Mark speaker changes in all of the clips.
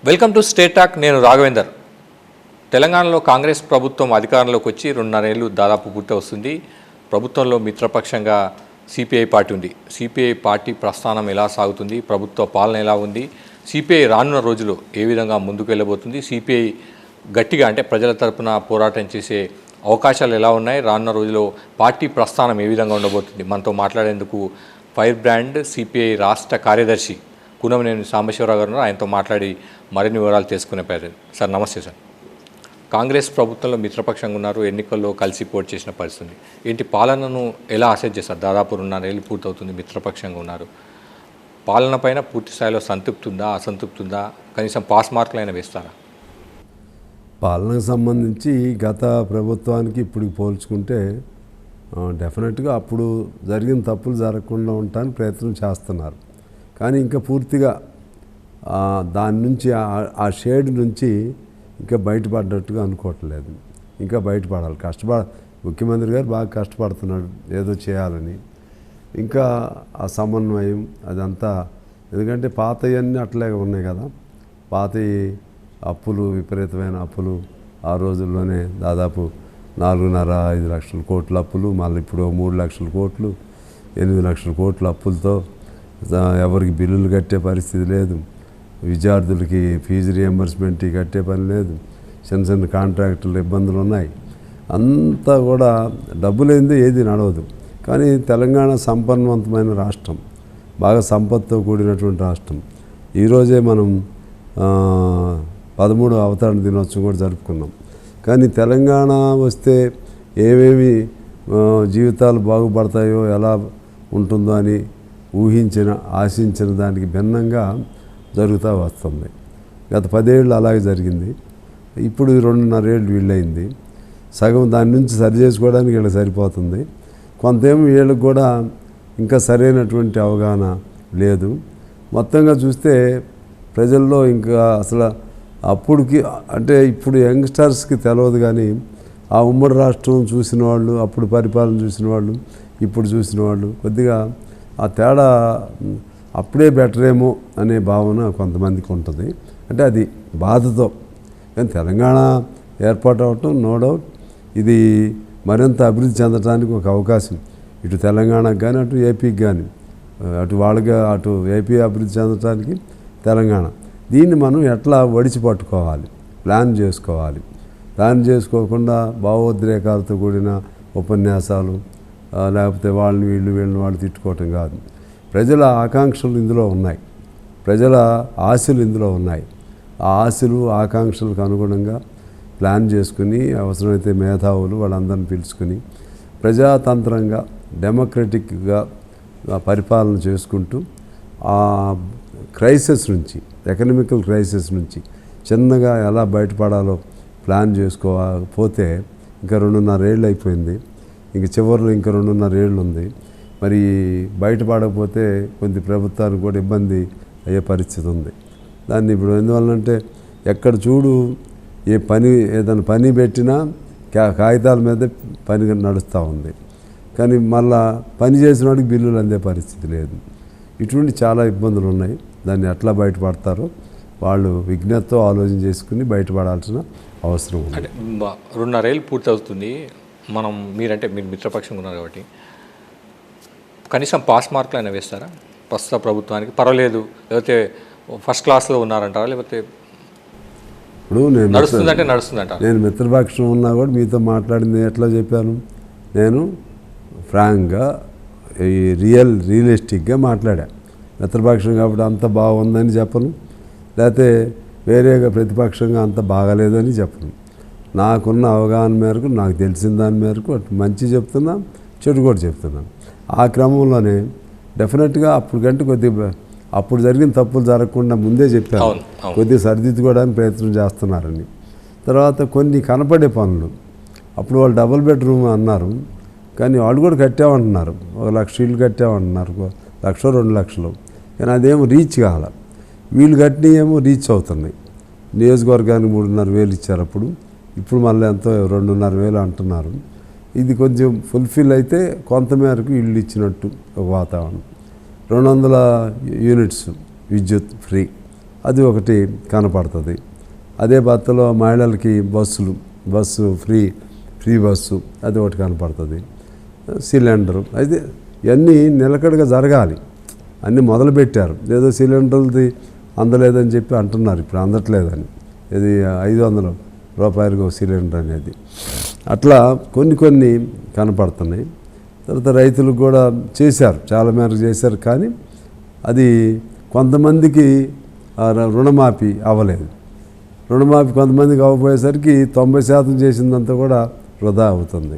Speaker 1: Welcome to state talk. నేను రాఘవేందర్. తెలంగాణలో కాంగ్రెస్ ప్రభుత్వం అధికారంలోకి వచ్చి 2.5 ఏళ్ళు దాదాపు పూర్తి వస్తుంది. ప్రభుత్వంలో మిత్రపక్షంగా సిపిఐ పార్టీ ఉంది. సిపిఐ పార్టీ ప్రస్థానం ఎలా సాగుతుంది, ప్రభుత్వ పాలన ఎలా ఉంది, సిపిఐ రానున్న రోజులు ఏ విధంగా ముందుకు వెళ్ళబోతుంది, సిపిఐ గట్టిగా అంటే ప్రజల తరపున పోరాటం చేసే అవకాశాలు ఎలా ఉన్నాయి, రానున్న రోజుల్లో పార్టీ ప్రస్థానం ఏ విధంగా ఉండబోతుంది. మనతో మాట్లాడేందుకు ఫైర్ బ్రాండ్ సిపిఐ రాష్ట్ర కార్యదర్శి కూనమనేని సాంబశివరావు గారు. ఆయనతో మాట్లాడి మరిన్ని వివరాలు తెలుసుకునే ప్రయత్నం. సార్ నమస్తే. సార్, కాంగ్రెస్ ప్రభుత్వంలో మిత్రపక్షంగా ఉన్నారు, ఎన్నికల్లో కలిసి పోటీ చేసిన పరిస్థితి ఏంటి, పాలనను ఎలా అసెస్ చేస్తారు? దాదాపు 2.5 ఏళ్ళు పూర్తవుతుంది, మిత్రపక్షంగా ఉన్నారు. పాలన పైన పూర్తి స్థాయిలో సంతృప్తి ఉందా, అసంతృప్తి ఉందా, కనీసం పాస్ మార్కులైనా వేస్తారా?
Speaker 2: పాలనకు సంబంధించి గత ప్రభుత్వానికి ఇప్పుడు పోల్చుకుంటే డెఫినెట్గా అప్పుడు జరిగిన తప్పులు జరగకుండా ఉండటానికి ప్రయత్నం చేస్తున్నారు. కానీ ఇంకా పూర్తిగా దాని నుంచి ఆ షేడ్ నుంచి ఇంకా బయటపడ్డట్టుగా అనుకోవట్లేదు. ఇంకా బయటపడాలి, ముఖ్యమంత్రి గారు బాగా కష్టపడుతున్నాడు ఏదో చేయాలని. ఇంకా ఆ సమన్వయం అదంతా, ఎందుకంటే పాతవన్నీ అట్లే ఉన్నాయి కదా. పాత అప్పులు, విపరీతమైన అప్పులు ఆ రోజుల్లోనే దాదాపు 4.5 లక్షల కోట్ల అప్పులు, మళ్ళీ ఇప్పుడు 3 లక్షల కోట్లు, 8 లక్షల కోట్ల అప్పులతో ఎవరికి బిల్లులు కట్టే పరిస్థితి లేదు, విద్యార్థులకి ఫీజు రియంబర్స్మెంట్ కట్టే పని లేదు, చిన్న చిన్న కాంట్రాక్టులు ఇబ్బందులు ఉన్నాయి. అంతా కూడా డబ్బులేంది ఏది నడవదు. కానీ తెలంగాణ సంపన్నవంతమైన రాష్ట్రం, బాగా సంపత్తో కూడినటువంటి రాష్ట్రం. ఈరోజే మనం 13వ అవతరణ దినోత్సవం కూడా జరుపుకున్నాం. కానీ తెలంగాణ వస్తే ఏమేమి జీవితాలు బాగుపడతాయో, ఎలా ఉంటుందో అని ఆశించిన దానికి భిన్నంగా జరుగుతూ వస్తుంది. గత 10 ఏళ్ళు అలాగే జరిగింది. ఇప్పుడు 2.5 ఏళ్ళు వీళ్ళయింది. సగం దాని నుంచి సరి చేసుకోవడానికి వీళ్ళకి సరిపోతుంది. కొంతేమో వీళ్ళకి కూడా ఇంకా సరైనటువంటి అవగాహన లేదు. మొత్తంగా చూస్తే ప్రజల్లో ఇంకా అసలు అప్పుడుకి అంటే ఇప్పుడు యంగ్స్టర్స్కి తెలియదు. కానీ ఆ ఉమ్మడి రాష్ట్రం చూసిన వాళ్ళు, అప్పుడు పరిపాలన చూసిన వాళ్ళు, ఇప్పుడు చూసిన వాళ్ళు కొద్దిగా ఆ తేడా అప్పుడే బెటరేమో అనే భావన కొంతమందికి ఉంటుంది. అంటే అది బాధతో. కానీ తెలంగాణ ఏర్పాటు అవటం నో డౌట్ ఇది మరింత అభివృద్ధి చెందడానికి ఒక అవకాశం. ఇటు తెలంగాణకు కానీ అటు ఏపీకి కానీ, అటు ఏపీ అభివృద్ధి చెందడానికి తెలంగాణ. దీన్ని మనం ఎట్లా ఒడిచి పట్టుకోవాలి, ప్లాన్ చేసుకోవాలి. ప్లాన్ చేసుకోకుండా భావోద్రేకాలతో కూడిన ఉపన్యాసాలు, లేకపోతే వీళ్ళని వాళ్ళు తిట్టుకోవటం కాదు. ప్రజల ఆకాంక్షలు ఇందులో ఉన్నాయి, ప్రజల ఆశలు ఇందులో ఉన్నాయి. ఆ ఆశలు ఆకాంక్షలకు అనుగుణంగా ప్లాన్ చేసుకుని, అవసరమైతే మేధావులు వాళ్ళందరిని పిలుచుకుని ప్రజాతంత్రంగా డెమోక్రటిక్గా పరిపాలన చేసుకుంటూ ఆ క్రైసిస్ నుంచి, ఎకనామికల్ క్రైసిస్ నుంచి చిన్నగా ఎలా బయటపడాలో ప్లాన్ చేసుకోకపోతే ఇంకా 2.5 ఏళ్ళు అయిపోయింది. ఇంక చివరిలో ఇంకా 2.5 ఏళ్ళు ఉంది. మరి బయటపడకపోతే కొంత ప్రభుత్వానికి కూడా ఇబ్బంది అయ్యే పరిస్థితి ఉంది. దాన్ని ఇప్పుడు ఎందువల్లంటే ఎక్కడ చూడు ఏదైనా పని పెట్టినా కాగితాల మీద పని నడుస్తూ ఉంది. కానీ మళ్ళా పని చేసిన వాడికి బిల్లులు అందే పరిస్థితి లేదు. ఇటువంటి చాలా ఇబ్బందులు ఉన్నాయి. దాన్ని ఎట్లా బయటపడతారో వాళ్ళు విజ్ఞతతో ఆలోచన చేసుకుని బయటపడాల్సిన అవసరం ఉంది.
Speaker 1: అంటే 2.5 ఏళ్ళు పూర్తి అవుతుంది. మీరు మిత్రపక్షంగా ఉన్నారు కాబట్టి కనీసం పాస్ మార్కులు అయినా వేస్తారా ప్రస్తుత ప్రభుత్వానికి? పర్వాలేదు, లేకపోతే ఫస్ట్ క్లాస్లో ఉన్నారంటారా, లేకపోతే
Speaker 2: ఇప్పుడు నేను మిత్రపక్షం ఉన్నా కూడా మీతో మాట్లాడింది ఎట్లా చెప్పాను? నేను ఫ్రాంక్గా రియలిస్టిక్గా మాట్లాడా. మిత్రపక్షం కాబట్టి అంత బాగుందని చెప్పను, లేకపోతే వేరేగా ప్రతిపక్షంగా అంత బాగాలేదని చెప్పను. నాకున్న అవగాహన మేరకు, నాకు తెలిసిన దాని మేరకు అటు మంచి చెప్తున్నా, చెడు కూడా చెప్తున్నాను. ఆ క్రమంలోనే డెఫినెట్గా అప్పుడు జరిగిన తప్పులు జరగకుండా ముందే చెప్పాను. కొద్దిగా సరిదిద్దుకోవడానికి ప్రయత్నం చేస్తున్నారని. తర్వాత కొన్ని కనపడే పనులు, అప్పుడు వాళ్ళు డబుల్ బెడ్రూమ్ అన్నారు, కానీ వాళ్ళు కూడా కట్టామంటున్నారు. 1 లక్ష ఇళ్ళు కట్టామంటున్నారు, 1 లక్ష 2 లక్షలు. కానీ అదేమో రీచ్ కాల. వీళ్ళు కట్టినవి ఏమో రీచ్ అవుతున్నాయి. నియోజకవర్గానికి 3.5 ఇచ్చారు అప్పుడు, ఇప్పుడు మళ్ళీ ఎంతో 2.5 అంటున్నారు. ఇది కొంచెం ఫుల్ఫిల్ అయితే కొంతమేరకు ఇళ్ళు ఇచ్చినట్టు ఒక వాతావరణం. 200 యూనిట్స్ విద్యుత్ ఫ్రీ, అది ఒకటి కనపడుతుంది. అదే బత్తలో మహిళలకి బస్సు ఫ్రీ బస్సు అది ఒకటి కనపడుతుంది. సిలిండరు అయితే ఇవన్నీ నిలకడగా జరగాలి. అన్నీ మొదలుపెట్టారు. ఏదో సిలిండర్ది అందలేదని చెప్పి అంటున్నారు, ఇప్పుడు అందట్లేదని. ఇది 500 రూపాయలకు సిలిండర్ అనేది. అట్లా కొన్ని కనపడుతున్నాయి. తర్వాత రైతులకు కూడా చేశారు, చాలా మేరకు చేశారు. కానీ అది కొంతమందికి రుణమాఫీ అవ్వలేదు. రుణమాఫీ కొంతమందికి అవ్వబోయేసరికి 90% చేసిందంతా కూడా వృధా అవుతుంది.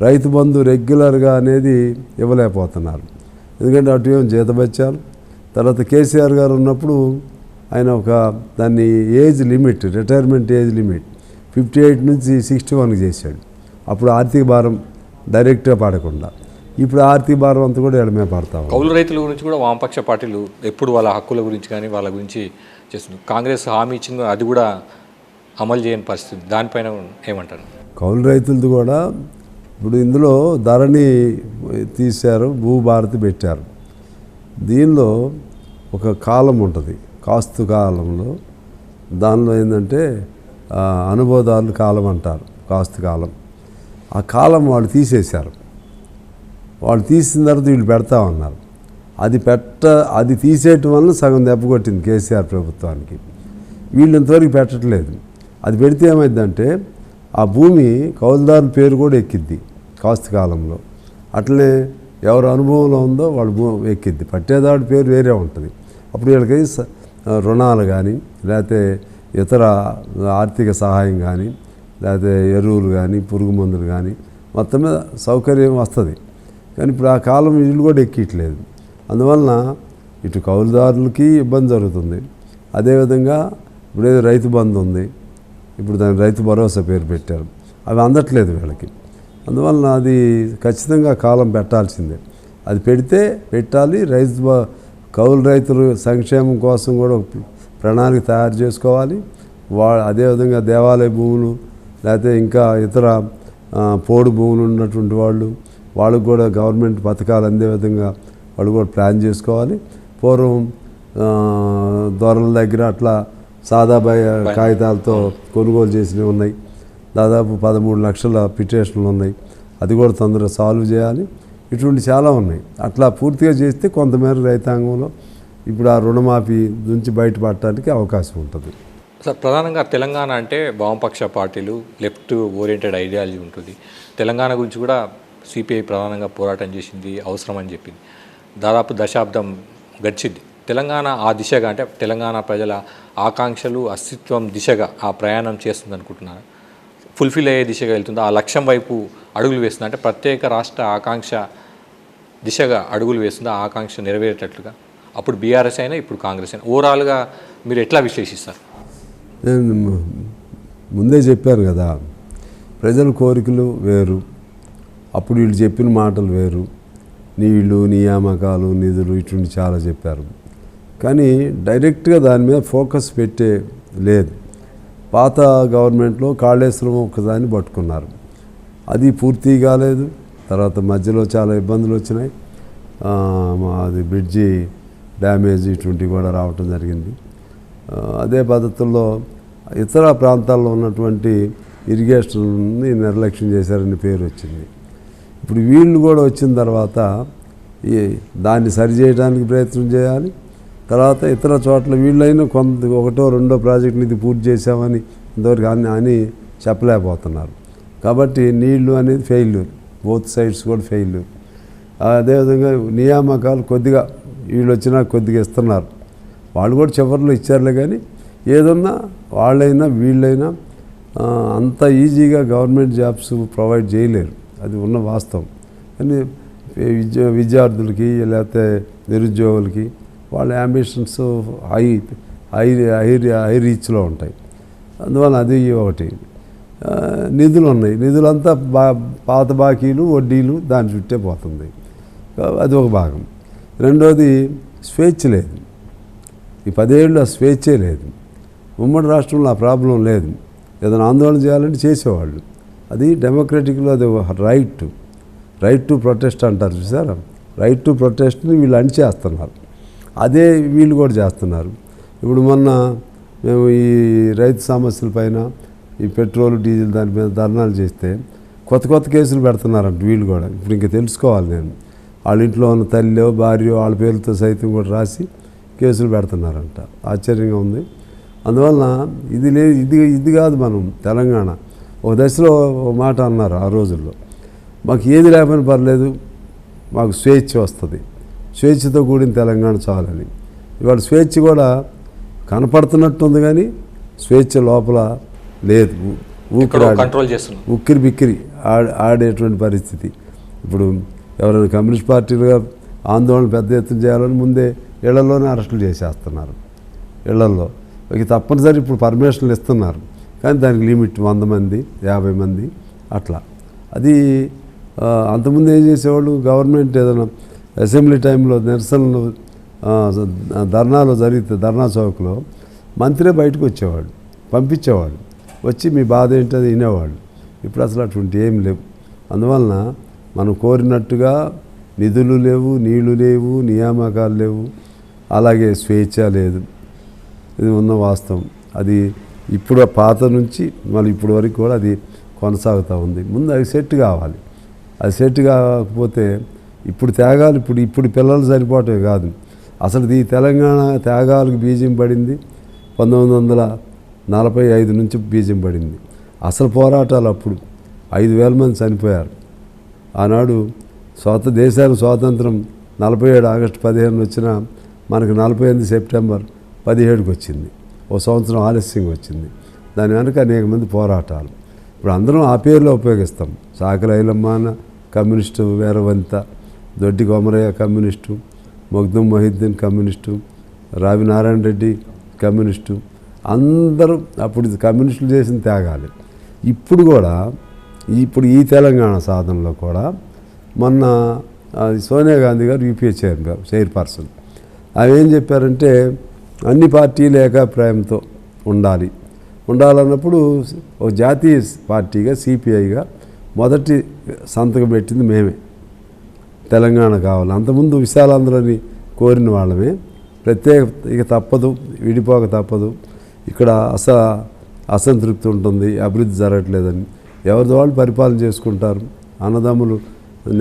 Speaker 2: రైతు బంధు రెగ్యులర్గా అనేది ఇవ్వలేకపోతున్నారు. ఎందుకంటే అటు ఏం జీతబత్యాలు. తర్వాత కేసీఆర్ గారు ఉన్నప్పుడు ఆయన దాన్ని రిటైర్మెంట్ ఏజ్ లిమిట్ 58 నుంచి 61 చేశాడు. అప్పుడు ఆర్థిక భారం డైరెక్ట్గా పడకుండా. ఇప్పుడు ఆర్థిక భారం అంతా కూడా ఎడమే పడతాం.
Speaker 1: కౌలు రైతుల గురించి కూడా వామపక్ష పార్టీలు ఎప్పుడు వాళ్ళ హక్కుల గురించి కానీ వాళ్ళ గురించి చేస్తుంది. కాంగ్రెస్ హామీ ఇచ్చింది, అది కూడా అమలు చేయని పరిస్థితి. దానిపైన ఏమంటారు?
Speaker 2: కౌలు రైతులది కూడా ఇప్పుడు ఇందులో ధరణి తీశారు, భూభారతి పెట్టారు. దీనిలో ఒక కాలం ఉంటుంది, కాస్తు కాలంలో. దానిలో ఏంటంటే అనుభవదారుల కాలం అంటారు, కాస్తు కాలం. ఆ కాలం వాళ్ళు తీసేశారు. వాళ్ళు తీసిన తర్వాత వీళ్ళు పెడతామన్నారు. అది తీసేయటం వల్ల సగం దెబ్బ కొట్టింది కేసీఆర్ ప్రభుత్వానికి. వీళ్ళు ఇంతవరకు పెట్టట్లేదు. అది పెడితే ఏమైందంటే ఆ భూమి కౌలుదారుల పేరు కూడా ఎక్కిద్ది కాస్తు కాలంలో. అట్లనే ఎవరు అనుభవంలో ఉందో వాళ్ళ భూమి ఎక్కిద్ది, పట్టేదాడి పేరు వేరే ఉంటుంది. అప్పుడు వీళ్ళకి రుణాలు కానీ లేకపోతే ఇతర ఆర్థిక సహాయం కానీ లేకపోతే ఎరువులు కానీ పురుగు మందులు కానీ మొత్తం మీద సౌకర్యం వస్తుంది. కానీ ఇప్పుడు ఆ కాలం వీళ్ళు కూడా ఎక్కిట్లేదు. అందువలన ఇటు కౌలుదారులకి ఇబ్బంది జరుగుతుంది. అదేవిధంగా ఇప్పుడు ఏదో రైతు బంధు ఉంది, ఇప్పుడు దాని రైతు భరోసా పేరు పెట్టారు, అవి అందట్లేదు వీళ్ళకి. అందువలన అది ఖచ్చితంగా కాలం పెట్టాల్సిందే. అది పెట్టాలి. కౌలు రైతుల సంక్షేమం కోసం కూడా ప్రణాళిక తయారు చేసుకోవాలి. అదేవిధంగా దేవాలయ భూములు లేకపోతే ఇంకా ఇతర పోడు భూములు ఉన్నటువంటి వాళ్ళకు కూడా గవర్నమెంట్ పథకాలు అందే విధంగా వాళ్ళు కూడా ప్లాన్ చేసుకోవాలి. పూర్వం దొరల దగ్గర అట్లా సాదా కాగితాలతో కొనుగోలు చేసినవి ఉన్నాయి. దాదాపు 13 లక్షల పిటిషన్లు ఉన్నాయి. అది కూడా తొందరగా సాల్వ్ చేయాలి. ఇటువంటి చాలా ఉన్నాయి. అట్లా పూర్తిగా చేస్తే కొంతమేర రైతాంగంలో ఇప్పుడు ఆ రుణమాఫీ నుంచి బయటపడటానికి అవకాశం ఉంటుంది.
Speaker 1: సార్, ప్రధానంగా తెలంగాణ అంటే వామపక్ష పార్టీలు లెఫ్ట్ ఓరియంటెడ్ ఐడియాలజీ ఉంటుంది. తెలంగాణ గురించి కూడా సిపిఐ ప్రధానంగా పోరాటం చేసింది, అవసరం అని చెప్పింది. దాదాపు దశాబ్దం గడిచింది. తెలంగాణ ఆ దిశగా అంటే తెలంగాణ ప్రజల ఆకాంక్షలు అస్తిత్వం దిశగా ఆ ప్రయాణం చేస్తుంది అనుకుంటున్నారు. ఫుల్ఫిల్ అయ్యే దిశగా వెళ్తుంది, ఆ లక్ష్యం వైపు అడుగులు వేస్తుంది. అంటే ప్రత్యేక రాష్ట్ర ఆకాంక్ష దిశగా అడుగులు వేస్తుంది, ఆ ఆకాంక్ష నెరవేరేటట్లుగా. అప్పుడు బీఆర్ఎస్ అయినా ఇప్పుడు కాంగ్రెస్ అయినా ఓవరాల్గా మీరు ఎట్లా విశ్లేషిస్తారు?
Speaker 2: నేను ముందే చెప్పాను కదా, ప్రజల కోరికలు వేరు, అప్పుడు వీళ్ళు చెప్పిన మాటలు వేరు. నీళ్లు, నియామకాలు, నిధులు ఇటువంటి చాలా చెప్పారు. కానీ డైరెక్ట్గా దాని మీద ఫోకస్ పెట్టే లేదు. పాత గవర్నమెంట్లో కాళేశ్వరం ఒకదాన్ని పట్టుకున్నారు, అది పూర్తి కాలేదు. తర్వాత మధ్యలో చాలా ఇబ్బందులు వచ్చినాయి. అది బ్రిడ్జి డ్యామేజ్ ఇటువంటివి కూడా రావటం జరిగింది. అదే పద్ధతుల్లో ఇతర ప్రాంతాల్లో ఉన్నటువంటి ఇరిగేషన్ని నిర్లక్ష్యం చేశారని పేరు వచ్చింది. ఇప్పుడు వీళ్ళు కూడా వచ్చిన తర్వాత దాన్ని సరిచేయడానికి ప్రయత్నం చేయాలి. తర్వాత ఇతర చోట్ల వీళ్ళైనా ఒకటో రెండో ప్రాజెక్టుని ఇది పూర్తి చేసామని ఇంతవరకు అని చెప్పలేకపోతున్నారు. కాబట్టి నీళ్లు అనేది ఫెయిల్యూర్, బోత్ సైడ్స్ కూడా ఫెయిల్యూర్. అదేవిధంగా నియామకాలు కొద్దిగా వీళ్ళు వచ్చినా కొద్దిగా ఇస్తున్నారు, వాళ్ళు కూడా చివరిలో ఇచ్చారులే. కానీ ఏదన్నా వాళ్ళైనా వీళ్ళైనా అంత ఈజీగా గవర్నమెంట్ జాబ్స్ ప్రొవైడ్ చేయలేరు, అది ఉన్న వాస్తవం. కానీ విద్యార్థులకి లేకపోతే నిరుద్యోగులకి వాళ్ళ అంబిషన్స్ హై రీచ్లో ఉంటాయి. అందువల్ల అది ఒకటి. నిధులు ఉన్నాయి, నిధులంతా పాత బాకీలు వడ్డీలు దాని చుట్టే పోతుంది, అది ఒక భాగం. రెండోది స్వేచ్ఛ లేదు. ఈ 10 ఏళ్ళు ఆ స్వేచ్ఛే లేదు. ఉమ్మడి రాష్ట్రంలో ఆ ప్రాబ్లం లేదు. ఏదైనా ఆందోళన చేయాలంటే చేసేవాళ్ళు, అది డెమోక్రటిక్లో అది రైట్ టు ప్రొటెస్ట్ అంటారు చూసారా, రైట్ టు ప్రొటెస్ట్ని వీళ్ళు అణిచేస్తున్నారు. అదే వీళ్ళు కూడా చేస్తున్నారు. ఇప్పుడు మొన్న మేము ఈ రైతు సమస్యల పైన ఈ పెట్రోల్ డీజిల్ దాని మీద ధర్నాలు చేస్తే కొత్త కొత్త కేసులు పెడుతున్నారంట వీళ్ళు కూడా. ఇప్పుడు ఇంకా తెలుసుకోవాలి నేను, వాళ్ళ ఇంట్లో ఉన్న తల్లి భార్య వాళ్ళ పేర్లతో సైతం కూడా రాసి కేసులు పెడుతున్నారంట. ఆశ్చర్యంగా ఉంది. అందువలన ఇది కాదు మనం తెలంగాణ. ఒక దశలో ఒక మాట అన్నారు ఆ రోజుల్లో, మాకు ఏది లేకపోయినా పర్లేదు, మాకు స్వేచ్ఛ వస్తుంది, స్వేచ్ఛతో కూడిన తెలంగాణ చాలని. ఇవాళ స్వేచ్ఛ కూడా కనపడుతున్నట్టుంది కానీ స్వేచ్ఛ లోపల లేదు.
Speaker 1: కంట్రోల్ చేస్తున్నారు,
Speaker 2: ఉక్కిరి బిక్కిరి ఆడేటువంటి పరిస్థితి. ఇప్పుడు ఎవరైనా కమ్యూనిస్ట్ పార్టీలుగా ఆందోళన పెద్ద ఎత్తున చేయాలని ముందే ఇళ్లలోనే అరెస్టులు చేసేస్తున్నారు. ఇళ్లల్లో ఇక తప్పనిసరి ఇప్పుడు పర్మిషన్లు ఇస్తున్నారు, కానీ దానికి లిమిట్ 100 మంది 50 మంది అట్లా. అది అంతకుముందు ఏం చేసేవాళ్ళు, గవర్నమెంట్ ఏదైనా అసెంబ్లీ టైంలో నిరసనలు ధర్నాలు జరిగితే ధర్నా చౌక్లో మంత్రే బయటకు వచ్చేవాడు, పంపించేవాడు, వచ్చి మీ బాధ ఏంటో అది వినేవాళ్ళు. ఇప్పుడు అసలు అటువంటి ఏం లేవు. అందువలన మనం కోరినట్టుగా నిధులు లేవు, నీళ్లు లేవు, నియామకాలు లేవు, అలాగే స్వేచ్ఛ లేదు. ఇది ఉన్న వాస్తవం. అది ఇప్పుడు పాత నుంచి మళ్ళీ ఇప్పుడు వరకు కూడా అది కొనసాగుతూ ఉంది. ముందు అది సెట్ కావాలి. అది సెట్ కాకపోతే ఇప్పుడు త్యాగాలు ఇప్పుడు పిల్లలు సరిపోవటమే కాదు, అసలు ఈ తెలంగాణ త్యాగాలకు బీజం పడింది 1945 నుంచి బీజం పడింది. అసలు పోరాటాలు అప్పుడు 5,000 మంది చనిపోయారు. ఆనాడు దేశానికి స్వాతంత్రం 47 ఆగస్టు 15 వచ్చినా మనకు 48 సెప్టెంబర్ 17కి వచ్చింది. ఓ సంవత్సరం ఆలస్యంగా వచ్చింది. దాని వెనక అనేక మంది పోరాటాలు. ఇప్పుడు అందరం ఆ పేర్లో ఉపయోగిస్తాం. సాకల ఐలమ్మాన కమ్యూనిస్టు, వీరవంత, దొడ్డి కొమరయ్య కమ్యూనిస్టు, మొగ్దుం మొహిద్దీన్ కమ్యూనిస్టు, రావి నారాయణ రెడ్డి కమ్యూనిస్టు, అందరూ అప్పుడు కమ్యూనిస్టులు చేసిన త్యాగాలు. ఇప్పుడు కూడా ఈ తెలంగాణ సాధనలో కూడా మొన్న సోనియా గాంధీ గారు యూపీఏ చైర్పర్సన్ అవి ఏం చెప్పారంటే అన్ని పార్టీలు ఏకాభిప్రాయంతో ఉండాలన్నప్పుడు ఒక జాతీయ పార్టీగా సిపిఐగా మొదటి సంతకం పెట్టింది మేమే. తెలంగాణ కావాలి. అంతకుముందు విశాలాంధ్రని కోరిన వాళ్ళమే. ఇక తప్పదు, విడిపోక తప్పదు, ఇక్కడ అసంతృప్తి ఉంటుంది, అభివృద్ధి జరగట్లేదని ఎవరిది వాళ్ళు పరిపాలన చేసుకుంటారు, అన్నదమ్ములు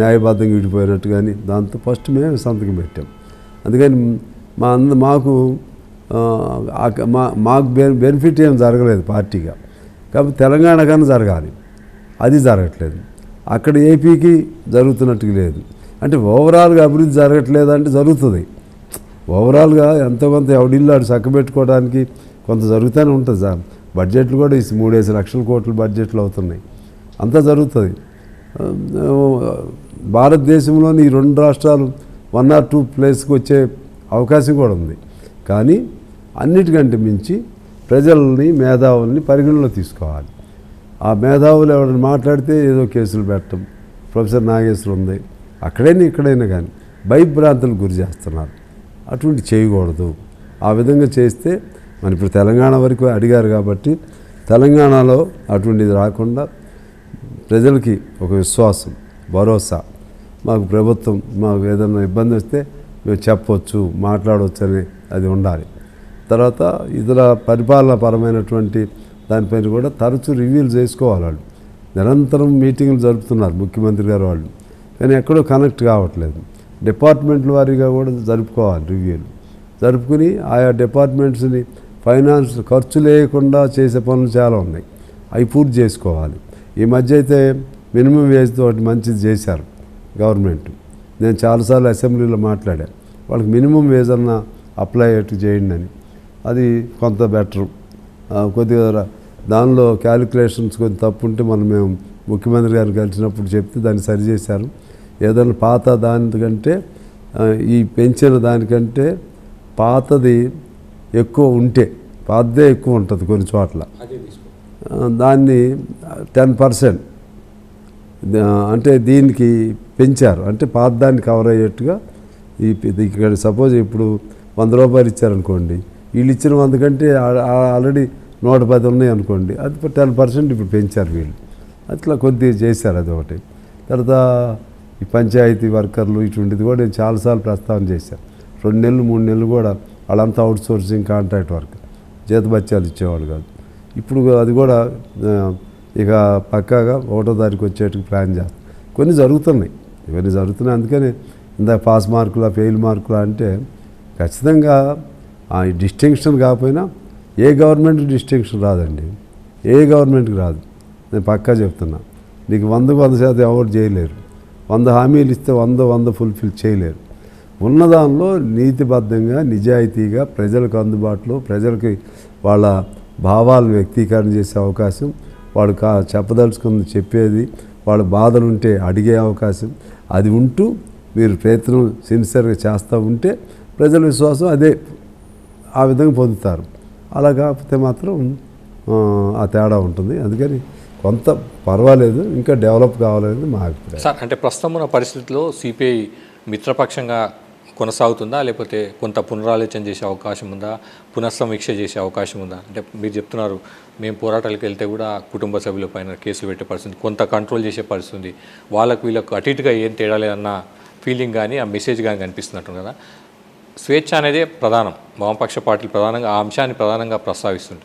Speaker 2: న్యాయబద్ధంగా విడిపోయినట్టు. కానీ దాంతో ఫస్ట్ మేము సంతకం పెట్టాం. అందుకని మాకు బెనిఫిట్ ఏం జరగలేదు పార్టీగా. కాబట్టి తెలంగాణ కన్నా జరగాలి, అది జరగట్లేదు. అక్కడ ఏపీకి జరుగుతున్నట్టుగా లేదు. అంటే ఓవరాల్గా అభివృద్ధి జరగట్లేదు అంటే జరుగుతుంది. ఓవరాల్గా ఎంతో కొంత ఎవడిల్లు ఆడు చక్కబెట్టుకోవడానికి కొంత జరుగుతూనే ఉంటుంది. బడ్జెట్లు కూడా 3-5 లక్షల కోట్ల బడ్జెట్లు అవుతున్నాయి. అంతా జరుగుతుంది. భారతదేశంలోని ఈ 2 రాష్ట్రాలు 1 or 2 ప్లేస్కి వచ్చే అవకాశం కూడా ఉంది. కానీ అన్నిటికంటే మించి ప్రజల్ని, మేధావుల్ని పరిగణలో తీసుకోవాలి. ఆ మేధావులు ఎవరైనా మాట్లాడితే ఏదో కేసులు పెట్టడం, ప్రొఫెసర్ నాగేశ్వరం ఉంది, అక్కడైనా ఇక్కడైనా కానీ భయభ్రాంతులకు గురి చేస్తున్నారు. అటువంటి చేయకూడదు. ఆ విధంగా చేస్తే మన ఇప్పుడు తెలంగాణ వరకు అడిగారు కాబట్టి తెలంగాణలో అటువంటిది రాకుండా ప్రజలకి ఒక విశ్వాసం, భరోసా, మాకు ప్రభుత్వం మాకు ఏదైనా ఇబ్బంది వస్తే మేము చెప్పవచ్చు, మాట్లాడవచ్చు అని అది ఉండాలి. తర్వాత ఇతర పరిపాలనాపరమైనటువంటి దానిపైన కూడా తరచూ రివ్యూలు చేసుకోవాలి. వాళ్ళు నిరంతరం మీటింగులు జరుపుతున్నారు ముఖ్యమంత్రి గారు వాళ్ళు, కానీ ఎక్కడో కనెక్ట్ కావట్లేదు. డిపార్ట్మెంట్ల వారీగా కూడా జరుపుకోవాలి రివ్యూలు. జరుపుకుని ఆయా డిపార్ట్మెంట్స్ని ఫైనాన్స్ ఖర్చు లేకుండా చేసే పనులు చాలా ఉన్నాయి, అవి పూర్తి చేసుకోవాలి. ఈ మధ్య అయితే మినిమం వేజ్తో ఒకటి మంచిది చేశారు గవర్నమెంట్. నేను చాలాసార్లు అసెంబ్లీలో మాట్లాడాను, వాళ్ళకి మినిమం వేజ్ అన్న అప్లై అయ్యేట్టు చేయండి అని. అది కొంత బెటరు. కొద్దిగా దానిలో క్యాలిక్యులేషన్స్ కొద్ది తప్పు ఉంటే మేము ముఖ్యమంత్రి గారు కలిసినప్పుడు చెప్తే దాన్ని సరిచేశారు. ఏదైనా పాత దానికంటే ఈ పెంచిన దానికంటే పాతది ఎక్కువ ఉంటే, పాతదే ఎక్కువ ఉంటుంది కొన్ని చోట్ల, దాన్ని 10% అంటే దీనికి పెంచారు. అంటే పాత దాన్ని కవర్ అయ్యేట్టుగా ఇక్కడ సపోజ్ ఇప్పుడు 100 రూపాయలు ఇచ్చారనుకోండి, వీళ్ళు ఇచ్చిన 100 కంటే ఆల్రెడీ 110 ఉన్నాయి అనుకోండి, అది 10% ఇప్పుడు పెంచారు వీళ్ళు. అట్లా కొద్దిగా చేశారు, అది ఒకటి. తర్వాత ఈ పంచాయతీ వర్కర్లు ఇటువంటిది కూడా నేను చాలాసార్లు ప్రస్తావన చేశాను. 2 నెలలు 3 నెలలు కూడా వాళ్ళంతా అవుట్ సోర్సింగ్ కాంట్రాక్ట్ వర్క్, జీతభత్యాలు ఇచ్చేవాళ్ళు కాదు. ఇప్పుడు అది కూడా ఇక పక్కాగా 1వ తారీఖు వచ్చేటికి ప్లాన్ చేస్తాం. కొన్ని జరుగుతున్నాయి, ఇవన్నీ జరుగుతున్నాయి. అందుకని ఇందాక పాస్ మార్కులా ఫెయిల్ మార్కులా అంటే ఖచ్చితంగా ఆ డిస్టింక్షన్ కాకపోయినా ఏ గవర్నమెంట్కి డిస్టింక్షన్ రాదండి, ఏ గవర్నమెంట్కి రాదు. నేను పక్కా చెప్తున్నా. నీకు 100కు 100% అవార్డు చేయలేరు. 100 హామీలు ఇస్తే 100 ఫుల్ఫిల్ చేయలేరు. ఉన్నదానిలో నీతిబద్ధంగా నిజాయితీగా ప్రజలకు అందుబాటులో ప్రజలకి వాళ్ళ భావాలను వ్యక్తీకరణ చేసే అవకాశం, వాడు చెప్పదలుచుకుంది చెప్పేది, వాళ్ళ బాధలు ఉంటే అడిగే అవకాశం, అది ఉంటూ మీరు ప్రయత్నం సిన్సియర్గా చేస్తూ ఉంటే ప్రజల విశ్వాసం అదే ఆ విధంగా పొందుతారు. అలా కాకపోతే మాత్రం ఆ తేడా ఉంటుంది. అందుకని కొంత పర్వాలేదు, ఇంకా డెవలప్ కావాలనేది మా అభిప్రాయం.
Speaker 1: సార్, అంటే ప్రస్తుతం ఉన్న పరిస్థితుల్లో సిపిఐ మిత్రపక్షంగా కొనసాగుతుందా, లేకపోతే కొంత పునరాలోచన చేసే అవకాశం ఉందా, పునఃసమీక్ష చేసే అవకాశం ఉందా? అంటే మీరు చెప్తున్నారు మేము పోరాటాలకు వెళ్తే కూడా కుటుంబ సభ్యుల పైన కేసులు పెట్టే పరిస్థితి, కొంత కంట్రోల్ చేసే పరిస్థితి, వాళ్ళకు వీళ్ళకు అటు ఇటుగా ఏం తేడా లేదన్న ఫీలింగ్ కానీ ఆ మెసేజ్ కానీ కనిపిస్తున్నట్టు కదా. స్వేచ్ఛ అనేదే ప్రధానం, వామపక్ష పార్టీలు ప్రధానంగా ఆ అంశాన్ని ప్రధానంగా ప్రస్తావిస్తుంది.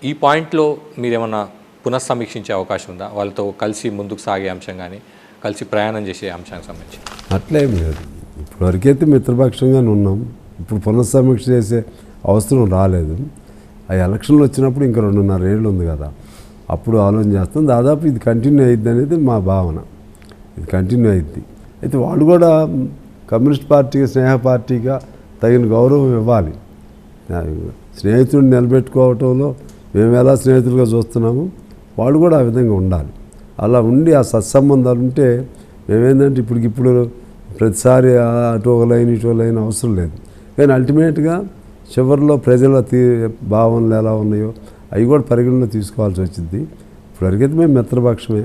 Speaker 1: ఈ పాయింట్లో మీరేమన్నా పునఃసమీక్షించే అవకాశం ఉందా, వాళ్ళతో కలిసి ముందుకు సాగే అంశం కానీ కలిసి ప్రయాణం చేసే అంశానికి సంబంధించి?
Speaker 2: అట్లేం లేదు, ఇప్పటివరకైతే మిత్రపక్షంగానే ఉన్నాం. ఇప్పుడు పునఃసమీక్ష చేసే అవసరం రాలేదు. ఆ ఎలక్షన్లు వచ్చినప్పుడు ఇంకా 2.5 ఏళ్ళు ఉంది కదా, అప్పుడు ఆలోచన చేస్తాం. దాదాపు ఇది కంటిన్యూ అయ్యిద్ది అనేది మా భావన. ఇది కంటిన్యూ అయ్యిద్ది. అయితే వాళ్ళు కూడా కమ్యూనిస్ట్ పార్టీగా స్నేహ పార్టీగా తగిన గౌరవం ఇవ్వాలి. స్నేహితుడిని నిలబెట్టుకోవటంలో మేము ఎలా స్నేహితులుగా చూస్తున్నాము, వాళ్ళు కూడా ఆ విధంగా ఉండాలి. అలా ఉండి ఆ సత్సంబంధాలు ఉంటే మేమేంటంటే ఇప్పుడు ప్రతిసారి అటు ఒక లైన్ ఇటు ఒక లైన్ అవసరం లేదు. కానీ అల్టిమేట్గా చివరిలో ప్రజల భావనలు ఎలా ఉన్నాయో అవి కూడా పరిగణలో తీసుకోవాల్సి వచ్చింది. ఇప్పుడు అడిగితే మేము మిత్రపక్షమే.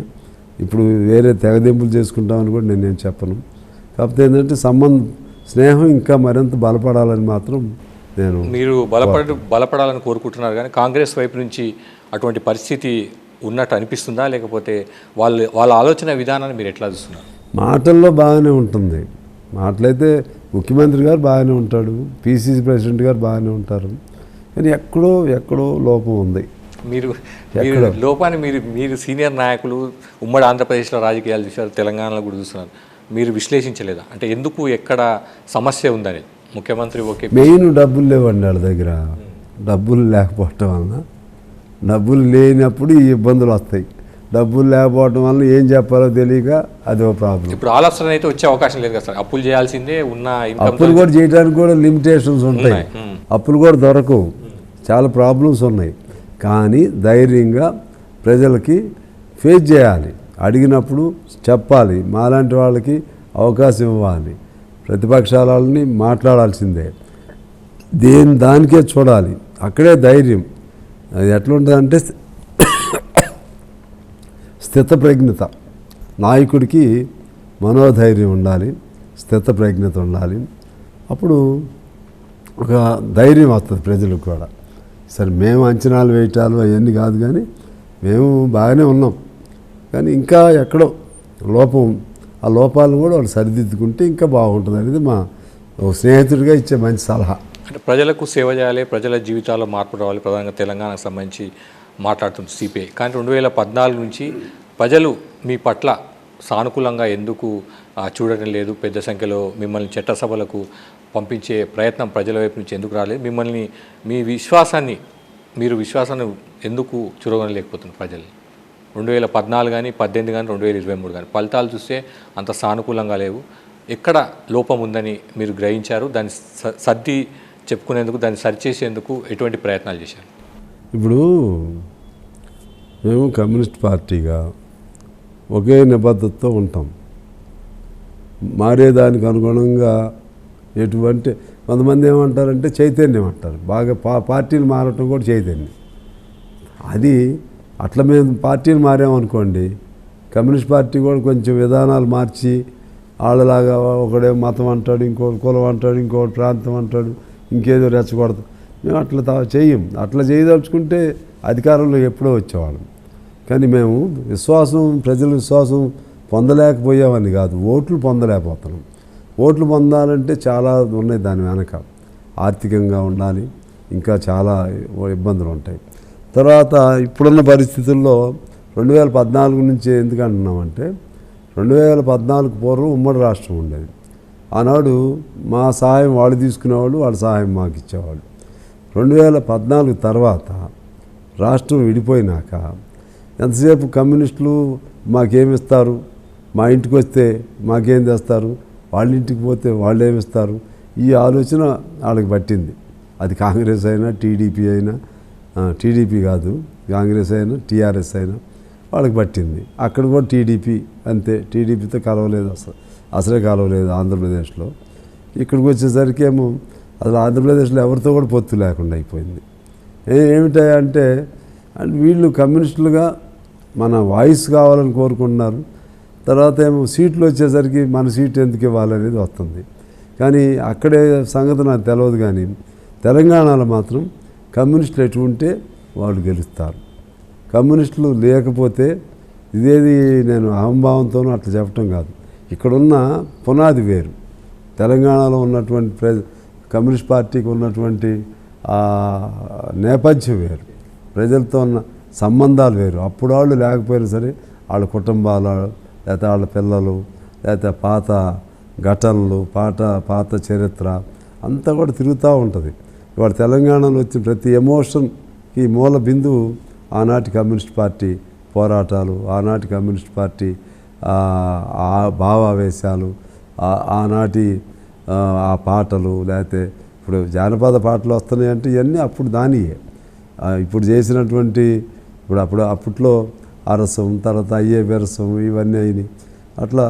Speaker 2: ఇప్పుడు వేరే తెగదెంపులు చేసుకుంటామని కూడా నేను చెప్పను. కాకపోతే ఏంటంటే స్నేహం ఇంకా మరింత బలపడాలని మాత్రం
Speaker 1: మీరు బలపడాలని కోరుకుంటున్నారు. కానీ కాంగ్రెస్ వైపు నుంచి అటువంటి పరిస్థితి ఉన్నట్టు అనిపిస్తుందా, లేకపోతే వాళ్ళ ఆలోచన విధానాన్ని మీరు ఎట్లా చూస్తున్నారు?
Speaker 2: మాటల్లో బాగానే ఉంటుంది. మాటలైతే ముఖ్యమంత్రి గారు బాగానే ఉంటాడు, పిసిసి ప్రెసిడెంట్ గారు బాగానే ఉంటారు. కానీ ఎక్కడో లోపం ఉంది.
Speaker 1: మీరు లోపాన్ని మీరు సీనియర్ నాయకులు ఉమ్మడి ఆంధ్రప్రదేశ్లో రాజకీయాలు చూసారు, తెలంగాణలో కూడా చూస్తున్నారు. మీరు విశ్లేషించలేదా? అంటే ఎందుకు ఎక్కడ సమస్య ఉందని? ముఖ్యమంత్రి ఓకే,
Speaker 2: మెయిన్ డబ్బులు లేవండి వాళ్ళ దగ్గర. డబ్బులు లేకపోవటం వలన, డబ్బులు లేనప్పుడు ఈ ఇబ్బందులు వస్తాయి. డబ్బులు లేకపోవడం వల్ల ఏం చెప్పాలో తెలియక అదో ప్రాబ్లం.
Speaker 1: ఇప్పుడు ఆలోచన అయితే వచ్చే అవకాశం లేదు కదా సార్. అప్పులు చేయాల్సిందే, ఉన్న
Speaker 2: అప్పులు కూడా చేయడానికి కూడా లిమిటేషన్స్ ఉంటాయి. అప్పులు కూడా దొరకవు, చాలా ప్రాబ్లమ్స్ ఉన్నాయి. కానీ ధైర్యంగా ప్రజలకి ఫేస్ చేయాలి, అడిగినప్పుడు చెప్పాలి, మాలాంటి వాళ్ళకి అవకాశం ఇవ్వాలి. ప్రతిపక్షాల వాళ్ళని మాట్లాడాల్సిందే, దానికే చూడాలి. అక్కడే ధైర్యం. అది ఎట్లుంటుందంటే స్థితప్రజ్ఞత, నాయకుడికి మనోధైర్యం ఉండాలి, స్థితప్రజ్ఞత ఉండాలి. అప్పుడు ఒక ధైర్యం వస్తుంది ప్రజలకు కూడా. సరే మేము అంచనాలు వేయటాలు అవన్నీ కాదు, కానీ మేము బాగానే ఉన్నాం. కానీ ఇంకా ఎక్కడో లోపం, ఆ లోపాలను కూడా వాళ్ళు సరిదిద్దుకుంటే ఇంకా బాగుంటుంది అనేది మా స్నేహితుడిగా ఇచ్చే మంచి సలహా.
Speaker 1: అంటే ప్రజలకు సేవ చేయాలి, ప్రజల జీవితాల్లో మార్పు రావాలి, ప్రధానంగా తెలంగాణకు సంబంధించి మాట్లాడుతుంది సిపిఐ. కానీ 2014 నుంచి ప్రజలు మీ పట్ల సానుకూలంగా ఎందుకు చూడటం లేదు? పెద్ద సంఖ్యలో మిమ్మల్ని చట్టసభలకు పంపించే ప్రయత్నం ప్రజల వైపు నుంచి ఎందుకు రాలేదు? మిమ్మల్ని మీ విశ్వాసాన్ని ఎందుకు చూరగొనలేకపోతున్నారు ప్రజలు? 2014 కానీ 18 కానీ 2023 కానీ ఫలితాలు చూస్తే అంత సానుకూలంగా లేవు. ఎక్కడ లోపం ఉందని మీరు గ్రహించారు? దాన్ని సర్ది చెప్పుకునేందుకు, దాన్ని సరిచేసేందుకు ఎటువంటి ప్రయత్నాలు చేశారు?
Speaker 2: ఇప్పుడు మేము కమ్యూనిస్ట్ పార్టీగా ఒకే నిబద్ధతతో ఉంటాం. మారేదానికి అనుగుణంగా ఎటువంటి కొంతమంది ఏమంటారంటే చైతన్యం అంటారు. బాగా పార్టీలు మారటం కూడా చైతన్యం. అది అట్లా మేము పార్టీలు మారామనుకోండి, కమ్యూనిస్ట్ పార్టీ కూడా కొంచెం విధానాలు మార్చి వాళ్ళలాగా ఒకడే మతం అంటాడు, ఇంకోటి కులం అంటాడు, ఇంకోటి ప్రాంతం అంటాడు, ఇంకేదో రెచ్చగొడతాం. మేము అట్లా చెయ్యం. అట్లా చేయదలుచుకుంటే అధికారంలో ఎప్పుడో వచ్చేవాళ్ళం. కానీ మేము ప్రజల విశ్వాసం పొందలేకపోయామని కాదు, ఓట్లు పొందలేకపోతున్నాం. ఓట్లు పొందాలంటే చాలా ఉన్నాయి దాని వెనక. ఆర్థికంగా ఉండాలి, ఇంకా చాలా ఇబ్బందులు ఉంటాయి. తర్వాత ఇప్పుడున్న పరిస్థితుల్లో 2014 నుంచి ఎందుకు అంటున్నామంటే 2014 పూర్వం ఉమ్మడి రాష్ట్రం ఉండేది. ఆనాడు మా సహాయం వాళ్ళు తీసుకునేవాళ్ళు, వాళ్ళ సహాయం మాకు ఇచ్చేవాళ్ళు. 2014 తర్వాత రాష్ట్రం విడిపోయినాక ఎంతసేపు కమ్యూనిస్టులు మాకేమిస్తారు, మా ఇంటికి వస్తే మాకేం తెస్తారు, వాళ్ళ ఇంటికి పోతే వాళ్ళు ఏమిస్తారు, ఈ ఆలోచన వాళ్ళకి పట్టింది. అది కాంగ్రెస్ అయినా టీడీపీ అయినా, టీడీపీ కాదు కాంగ్రెస్ అయినా టీఆర్ఎస్ అయినా వాళ్ళకి పట్టింది. అక్కడ కూడా టీడీపీ అంతే, టీడీపీతో కలవలేదు, అసలే కలవలేదు ఆంధ్రప్రదేశ్లో. ఇక్కడికి వచ్చేసరికి ఏమో అసలు ఆంధ్రప్రదేశ్లో ఎవరితో కూడా పొత్తు లేకుండా అయిపోయింది. ఏమిటంటే వీళ్ళు కమ్యూనిస్టులుగా మన వాయిస్ కావాలని కోరుకుంటున్నారు. తర్వాత ఏమో సీట్లు వచ్చేసరికి మన సీట్ ఎందుకు ఇవ్వాలనేది వస్తుంది. కానీ అక్కడే సంగతి నాకు తెలియదు. కానీ తెలంగాణలో మాత్రం కమ్యూనిస్టులు ఎటు ఉంటే వాళ్ళు గెలుస్తారు. కమ్యూనిస్టులు లేకపోతే ఇదేది నేను అహంభావంతోనూ అట్లా చెప్పటం కాదు, ఇక్కడున్న పునాది వేరు. తెలంగాణలో ఉన్నటువంటి కమ్యూనిస్ట్ పార్టీకి ఉన్నటువంటి నేపథ్యం వేరు, ప్రజలతో ఉన్న సంబంధాలు వేరు. అప్పుడు వాళ్ళు లేకపోయినా సరే వాళ్ళ కుటుంబాలు, లేకపోతే వాళ్ళ పిల్లలు, లేకపోతే పాత ఘటనలు, పాత చరిత్ర అంతా కూడా తిరుగుతూ ఉంటుంది. ఇవాళ తెలంగాణలో వచ్చిన ప్రతి ఎమోషన్కి మూల బిందువు ఆనాటి కమ్యూనిస్ట్ పార్టీ పోరాటాలు, ఆనాటి కమ్యూనిస్ట్ పార్టీ భావావేశాలు, ఆనాటి ఆ పాటలు, లేకపోతే ఇప్పుడు జానపద పాటలు వస్తున్నాయంటే ఇవన్నీ అప్పుడు దానియే. ఇప్పుడు చేసినటువంటి అప్పట్లో అరసం, తర్వాత అయ్యే విరసం, ఇవన్నీ అయినాయి. అట్లా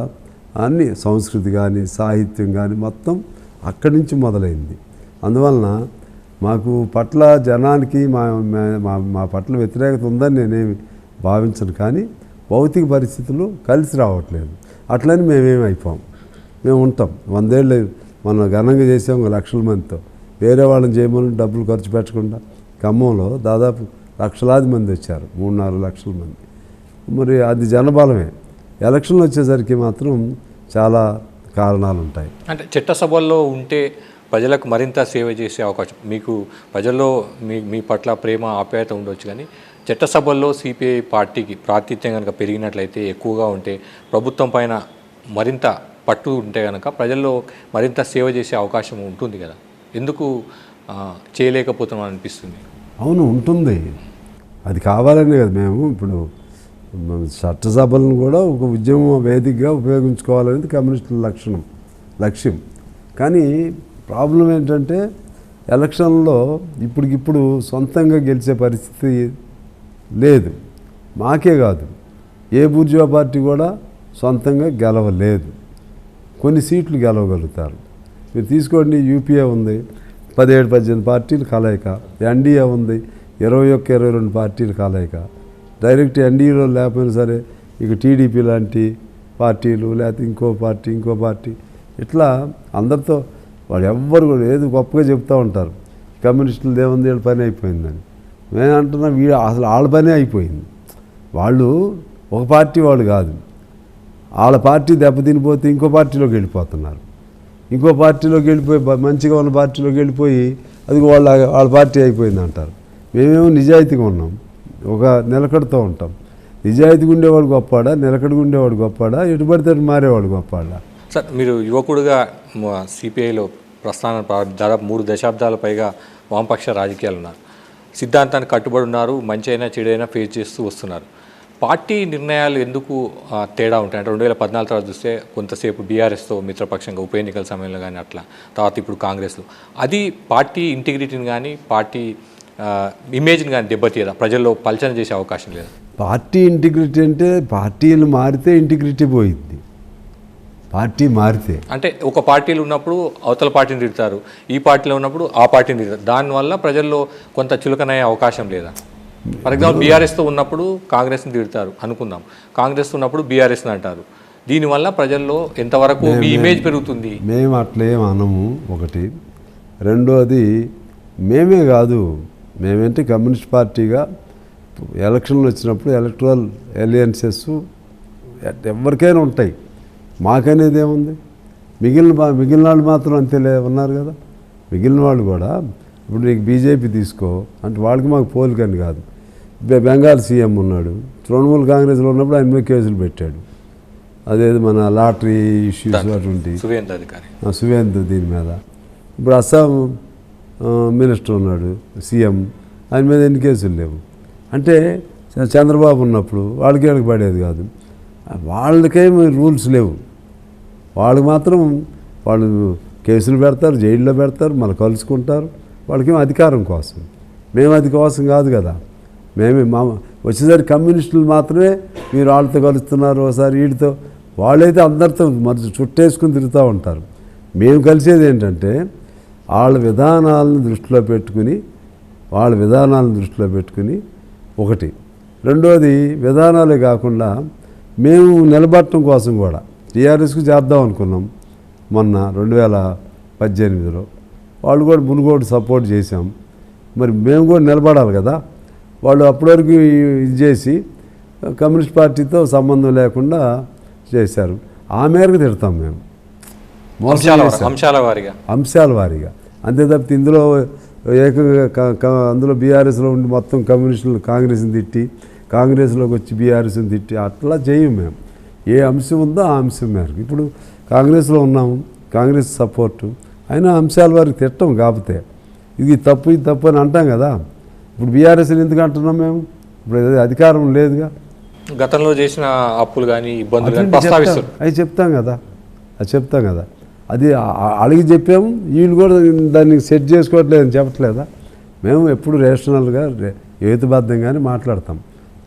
Speaker 2: అన్ని సంస్కృతి కానీ సాహిత్యం కానీ మొత్తం అక్కడి నుంచి మొదలైంది. అందువలన మాకు పట్ల జనానికి మా పట్ల వ్యతిరేకత ఉందని నేనేమి భావించను. కానీ భౌతిక పరిస్థితులు కలిసి రావట్లేదు. అట్లని మేమేమి అయిపోం, మేము ఉంటాం. 100 ఏళ్ళు మనం ఘనంగా చేసాం 1 లక్షల మందితో. వేరే వాళ్ళని చేయమని డబ్బులు ఖర్చు పెట్టకుండా ఖమ్మంలో దాదాపు లక్షలాది మంది వచ్చారు, 3-4 లక్షల మంది. మరి అది జనబలమే. ఎలక్షన్లు వచ్చేసరికి మాత్రం చాలా కారణాలు ఉంటాయి.
Speaker 1: అంటే చట్టసభల్లో ఉంటే ప్రజలకు మరింత సేవ చేసే అవకాశం, మీకు ప్రజల్లో మీ పట్ల ప్రేమ ఆప్యాయత ఉండొచ్చు, కానీ చట్టసభల్లో సిపిఐ పార్టీకి ప్రాతినిధ్యం కనుక పెరిగినట్లయితే, ఎక్కువగా ఉంటే, ప్రభుత్వం పైన మరింత పట్టు ఉంటే కనుక ప్రజల్లో మరింత సేవ చేసే అవకాశం ఉంటుంది కదా, ఎందుకు చేయలేకపోతున్నాం అనిపిస్తుంది?
Speaker 2: అవును, ఉంటుంది. అది కావాలనే కదా మేము ఇప్పుడు చట్టసభలను కూడా ఒక ఉద్యమ వేదికగా ఉపయోగించుకోవాలనేది కమ్యూనిస్టుల లక్ష్యం. కానీ ప్రాబ్లం ఏంటంటే ఎలక్షన్లో ఇప్పటికిప్పుడు సొంతంగా గెలిచే పరిస్థితి లేదు. మాకే కాదు, ఏ బూర్జువా పార్టీ కూడా సొంతంగా గెలవలేదు. కొన్ని సీట్లు గెలవగలుగుతారు. మీరు తీసుకోండి, యూపీఏ ఉంది, 17-18 పార్టీలు కలయిక. ఎన్డీఏ ఉంది, 21-22 పార్టీలు కలయిక. డైరెక్ట్ ఎన్డీఏలో లేకపోయినా సరే ఇక టీడీపీ లాంటి పార్టీలు, లేకపోతే ఇంకో పార్టీ ఇట్లా అందరితో వాళ్ళు ఎవ్వరు కూడా ఏదో గొప్పగా చెప్తూ ఉంటారు, కమ్యూనిస్టులు ఏముంది వీళ్ళ పని అయిపోయిందని. మేము అంటున్నాం అసలు వాళ్ళ పనే అయిపోయింది. వాళ్ళు ఒక పార్టీ వాళ్ళు కాదు, వాళ్ళ పార్టీ దెబ్బతినిపోతే ఇంకో పార్టీలోకి వెళ్ళిపోతున్నారు. ఇంకో పార్టీలోకి వెళ్ళిపోయి మంచిగా ఉన్న పార్టీలోకి వెళ్ళిపోయి అది వాళ్ళ పార్టీ అయిపోయింది అంటారు. మేమేమో నిజాయితీగా ఉన్నాం, ఒక నిలకడతో ఉంటాం. నిజాయితీగా ఉండేవాడు గొప్పాడా, నిలకడగా ఉండేవాడు గొప్పాడా, ఎటుపడితే మారేవాడు గొప్పాడా?
Speaker 1: సార్, మీరు యువకుడుగా సిపిఐలో ప్రస్థానం దాదాపు 3 దశాబ్దాల పైగా వామపక్ష రాజకీయాలు ఉన్నారు, సిద్ధాంతానికి కట్టుబడి ఉన్నారు, మంచి అయినా చెడైనా ఫేస్ చేస్తూ వస్తున్నారు. పార్టీ నిర్ణయాలు ఎందుకు తేడా ఉంటాయి అంటే 2014 తర్వాత చూస్తే కొంతసేపు బీఆర్ఎస్తో మిత్రపక్షంగా ఉప ఎన్నికల సమయంలో కానీ అట్లా, తర్వాత ఇప్పుడు కాంగ్రెస్లో, అది పార్టీ ఇంటిగ్రిటీని కానీ పార్టీ ఇమేజ్ని కానీ దెబ్బతీయదా, ప్రజల్లో పలచన చేసే అవకాశం లేదా?
Speaker 2: పార్టీ ఇంటిగ్రిటీ అంటే పార్టీలు మారితే ఇంటిగ్రిటీ పోయింది. పార్టీ మారితే
Speaker 1: అంటే ఒక పార్టీలు ఉన్నప్పుడు అవతల పార్టీని తిడతారు, ఈ పార్టీలో ఉన్నప్పుడు ఆ పార్టీని తిడతారు, దానివల్ల ప్రజల్లో కొంత చులకనయ్యే అవకాశం లేదా? ఫర్ ఎగ్జాంపుల్ బీఆర్ఎస్తో ఉన్నప్పుడు కాంగ్రెస్ని తిడతారు అనుకుందాం, కాంగ్రెస్ ఉన్నప్పుడు బీఆర్ఎస్ని అంటారు, దీనివల్ల ప్రజల్లో ఎంతవరకు మీ ఇమేజ్ పెరుగుతుంది?
Speaker 2: మేము అట్లేం అనము. ఒకటి. రెండోది, మేమే కాదు, మేమేంటి కమ్యూనిస్ట్ పార్టీగా ఎలక్షన్లు వచ్చినప్పుడు ఎలక్ట్రల్ అలయన్సెస్ ఎవరికైనా ఉంటాయి, మాకనేది ఏముంది? మిగిలిన వాళ్ళు మాత్రం అంతే ఉన్నారు కదా. మిగిలిన వాళ్ళు కూడా ఇప్పుడు నీకు బీజేపీ తీసుకో అంటే వాళ్ళకి మాకు పోలికని కాదు. బెంగాల్ సీఎం ఉన్నాడు, తృణమూల్ కాంగ్రెస్లో ఉన్నప్పుడు ఆయన మీద కేసులు పెట్టాడు. అదేది మన లాటరీ ఇష్యూస్ అటువంటి సువేంద్ర దీని మీద. ఇప్పుడు అస్సాం మినిస్టర్ ఉన్నాడు సీఎం, ఆయన మీద ఎన్ని కేసులు లేవు. అంటే చంద్రబాబు ఉన్నప్పుడు వాళ్ళకి పడేది కాదు. వాళ్ళకేమి రూల్స్ లేవు, వాళ్ళకి మాత్రం వాళ్ళు కేసులు పెడతారు, జైల్లో పెడతారు, మళ్ళీ కలుసుకుంటారు. వాళ్ళకేమో అధికారం కోసం, మేము అది కోసం కాదు కదా. మా వచ్చేసరికి కమ్యూనిస్టులు మాత్రమే మీరు వాళ్ళతో కలుస్తున్నారు, ఒకసారి వీడితో, వాళ్ళైతే అందరితో మరి చుట్టేసుకుని తిరుగుతూ ఉంటారు. మేము కలిసేది ఏంటంటే వాళ్ళ విధానాలను దృష్టిలో పెట్టుకుని ఒకటి. రెండోది విధానాలే కాకుండా మేము నిలబడటం కోసం కూడా టీఆర్ఎస్కి చేద్దాం అనుకున్నాం మొన్న 2018లో. వాళ్ళు కూడా మునుగోడు సపోర్ట్ చేశాం. మరి మేము కూడా నిలబడాలి కదా. వాళ్ళు అప్పటివరకు ఇది చేసి కమ్యూనిస్ట్ పార్టీతో సంబంధం లేకుండా చేశారు. ఆ మేరకు తిడతాం మేము, అంశాల వారీగా. అంతే తప్పితే ఇందులో ఏకంగా అందులో బీఆర్ఎస్లో ఉండి మొత్తం కమ్యూనిస్టులు కాంగ్రెస్ని తిట్టి, కాంగ్రెస్లోకి వచ్చి బీఆర్ఎస్ని తిట్టి అట్లా చేయం మేము. ఏ అంశం ఉందో ఆ అంశం మేరకు. ఇప్పుడు కాంగ్రెస్లో ఉన్నాము, కాంగ్రెస్ సపోర్టు అయినా అంశాల వారికి తిట్టం. కాకపోతే ఇది తప్పు అని అంటాం కదా. ఇప్పుడు బీఆర్ఎస్ని ఎందుకు అంటున్నాం మేము? ఇప్పుడు అధికారం లేదుగా.
Speaker 1: గతంలో చేసిన అప్పులు కానీ ఇబ్బందులు
Speaker 2: అవి చెప్తాం కదా. అది అడిగి చెప్పాము. వీళ్ళు కూడా దాన్ని సెట్ చేసుకోవట్లేదని చెప్పట్లేదా? మేము ఎప్పుడు రేషనల్గా హేతుబద్ధంగానే మాట్లాడతాం.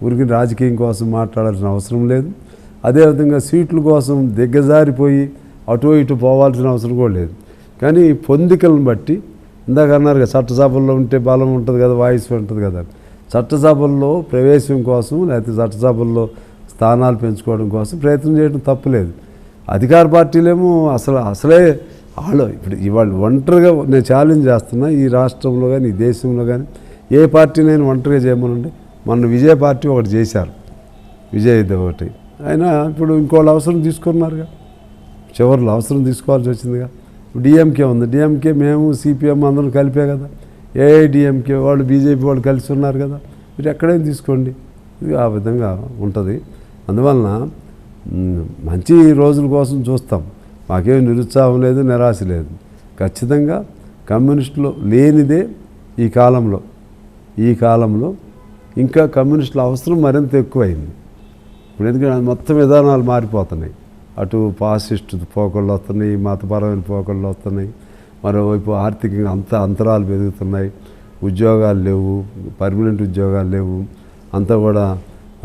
Speaker 2: ఊరికి రాజకీయం కోసం మాట్లాడాల్సిన అవసరం లేదు. అదేవిధంగా సీట్ల కోసం దిగ్గజారిపోయి అటు ఇటు పోవాల్సిన అవసరం కూడా లేదు. కానీ పొందికలను బట్టి ఇందాక అన్నారు కదా, చట్టసభల్లో ఉంటే బలం ఉంటుంది కదా, వాయిస్ ఉంటుంది కదా. చట్టసభల్లో ప్రవేశం కోసం లేకపోతే చట్టసభల్లో స్థానాలు పెంచుకోవడం కోసం ప్రయత్నం చేయడం తప్పులేదు. అధికార పార్టీలేమో అసలే వాళ్ళు ఇప్పుడు ఇవాళ ఒంటరిగా నేను ఛాలెంజ్ చేస్తున్నా. ఈ రాష్ట్రంలో కానీ ఈ దేశంలో కానీ ఏ పార్టీనైనా ఒంటరిగా చేయమనండి. మొన్న విజయ పార్టీ ఒకటి చేశారు, విజయ్ ఒకటి. అయినా ఇప్పుడు ఇంకోళ్ళు అవసరం తీసుకున్నారుగా, చివరిలో అవసరం తీసుకోవాల్సి వచ్చిందిగా. డిఎంకే ఉంది, డిఎంకే మేము సిపిఎం అందరం కలిపే కదా. ఏఐడిఎంకే వాళ్ళు బీజేపీ వాళ్ళు కలిసి ఉన్నారు కదా. మీరు ఎక్కడైనా తీసుకోండి, ఇది ఆ విధంగా ఉంటుంది. అందువలన మంచి రోజుల కోసం చూస్తాం. మాకేం నిరుత్సాహం లేదు, నిరాశ లేదు. ఖచ్చితంగా కమ్యూనిస్టులు లేనిదే ఈ కాలంలో ఇంకా కమ్యూనిస్టుల అవసరం మరింత ఎక్కువైంది. ఇప్పుడు ఎందుకంటే మొత్తం విధానాలు మారిపోతున్నాయి. అటు ఫాసిస్ట్ పోకళ్ళు వస్తున్నాయి, మతపరమైన పోకళ్ళు వస్తున్నాయి. మరోవైపు ఆర్థికంగా అంతరాలు పెరుగుతున్నాయి. ఉద్యోగాలు లేవు, పర్మనెంట్ ఉద్యోగాలు లేవు. అంతా కూడా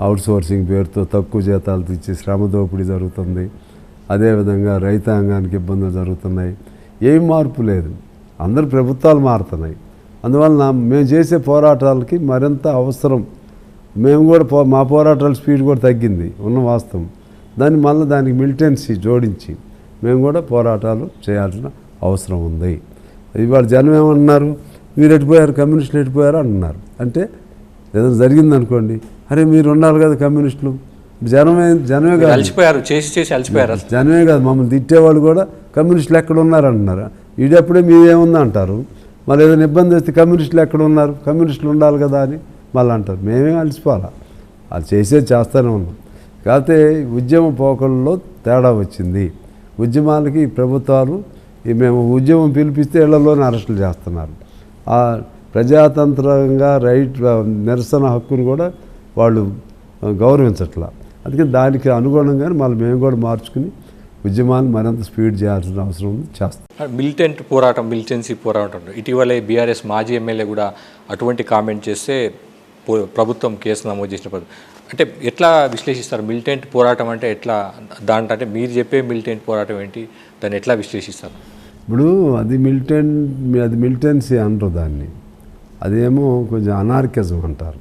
Speaker 2: అవుట్సోర్సింగ్ పేరుతో తక్కువ జీతాలు ఇచ్చి శ్రమ దోపిడీ జరుగుతుంది. అదేవిధంగా రైతాంగానికి ఇబ్బందులు జరుగుతున్నాయి. ఏం మార్పు లేదు, అందరు ప్రభుత్వాలు మారుతున్నాయి. అందువలన మేము చేసే పోరాటాలకి మరింత అవసరం. మేము కూడా మా పోరాటాల స్పీడ్ కూడా తగ్గింది ఉన్న వాస్తవం. దానికి మిలిటెన్సీ జోడించి మేము కూడా పోరాటాలు చేయాల్సిన అవసరం ఉంది. ఇవాళ జనం ఏమన్నారు, మీరు ఎట్టిపోయారు, కమ్యూనిస్టులు ఎట్టిపోయారు అంటున్నారు. అంటే ఏదైనా జరిగిందనుకోండి, అరే మీరు ఉండాలి కదా కమ్యూనిస్టులు. జనమే కాదు,
Speaker 1: అలసిపోయారు, చేసి అలసిపోయారు.
Speaker 2: జనమే కాదు, మమ్మల్ని తిట్టేవాళ్ళు కూడా కమ్యూనిస్టులు ఎక్కడ ఉన్నారు అంటున్నారు. వీడప్పుడే మీదేముంది అంటారు. మళ్ళీ ఏదైనా ఇబ్బంది వస్తే కమ్యూనిస్టులు ఎక్కడ ఉన్నారు, కమ్యూనిస్టులు ఉండాలి కదా అని మళ్ళీ అంటారు. మేమేం అలసిపోవాలా, అది చేస్తూనే ఉన్నాం. కాకపోతే ఉద్యమ పోకల్లో తేడా వచ్చింది. ఉద్యమాలకి ప్రభుత్వాలు మేము ఉద్యమం పిలిపిస్తే ఇళ్లలోనే అరెస్టులు చేస్తున్నారు. ఆ ప్రజాతంత్రంగా నిరసన హక్కును కూడా వాళ్ళు గౌరవించట్లా. అందుకని దానికి అనుగుణంగానే మళ్ళీ మేము కూడా మార్చుకుని ఉద్యమాన్ని మరింత స్పీడ్ చేయాల్సిన అవసరం ఉంది, చేస్తాం.
Speaker 1: మిలిటెన్సీ పోరాటం ఇటీవలే బీఆర్ఎస్ మాజీ ఎమ్మెల్యే కూడా అటువంటి కామెంట్ చేస్తే ప్రభుత్వం కేసు నమోదు చేసిన అంటే ఎట్లా విశ్లేషిస్తారు? మిలిటెంట్ పోరాటం అంటే ఎట్లా, అంటే మీరు చెప్పే మిలిటెంట్ పోరాటం ఏంటి, దాన్ని ఎట్లా విశ్లేషిస్తారు?
Speaker 2: ఇప్పుడు అది మిలిటెన్సీ అంటారు దాన్ని. అదేమో కొంచెం అనార్కిజం అంటారు.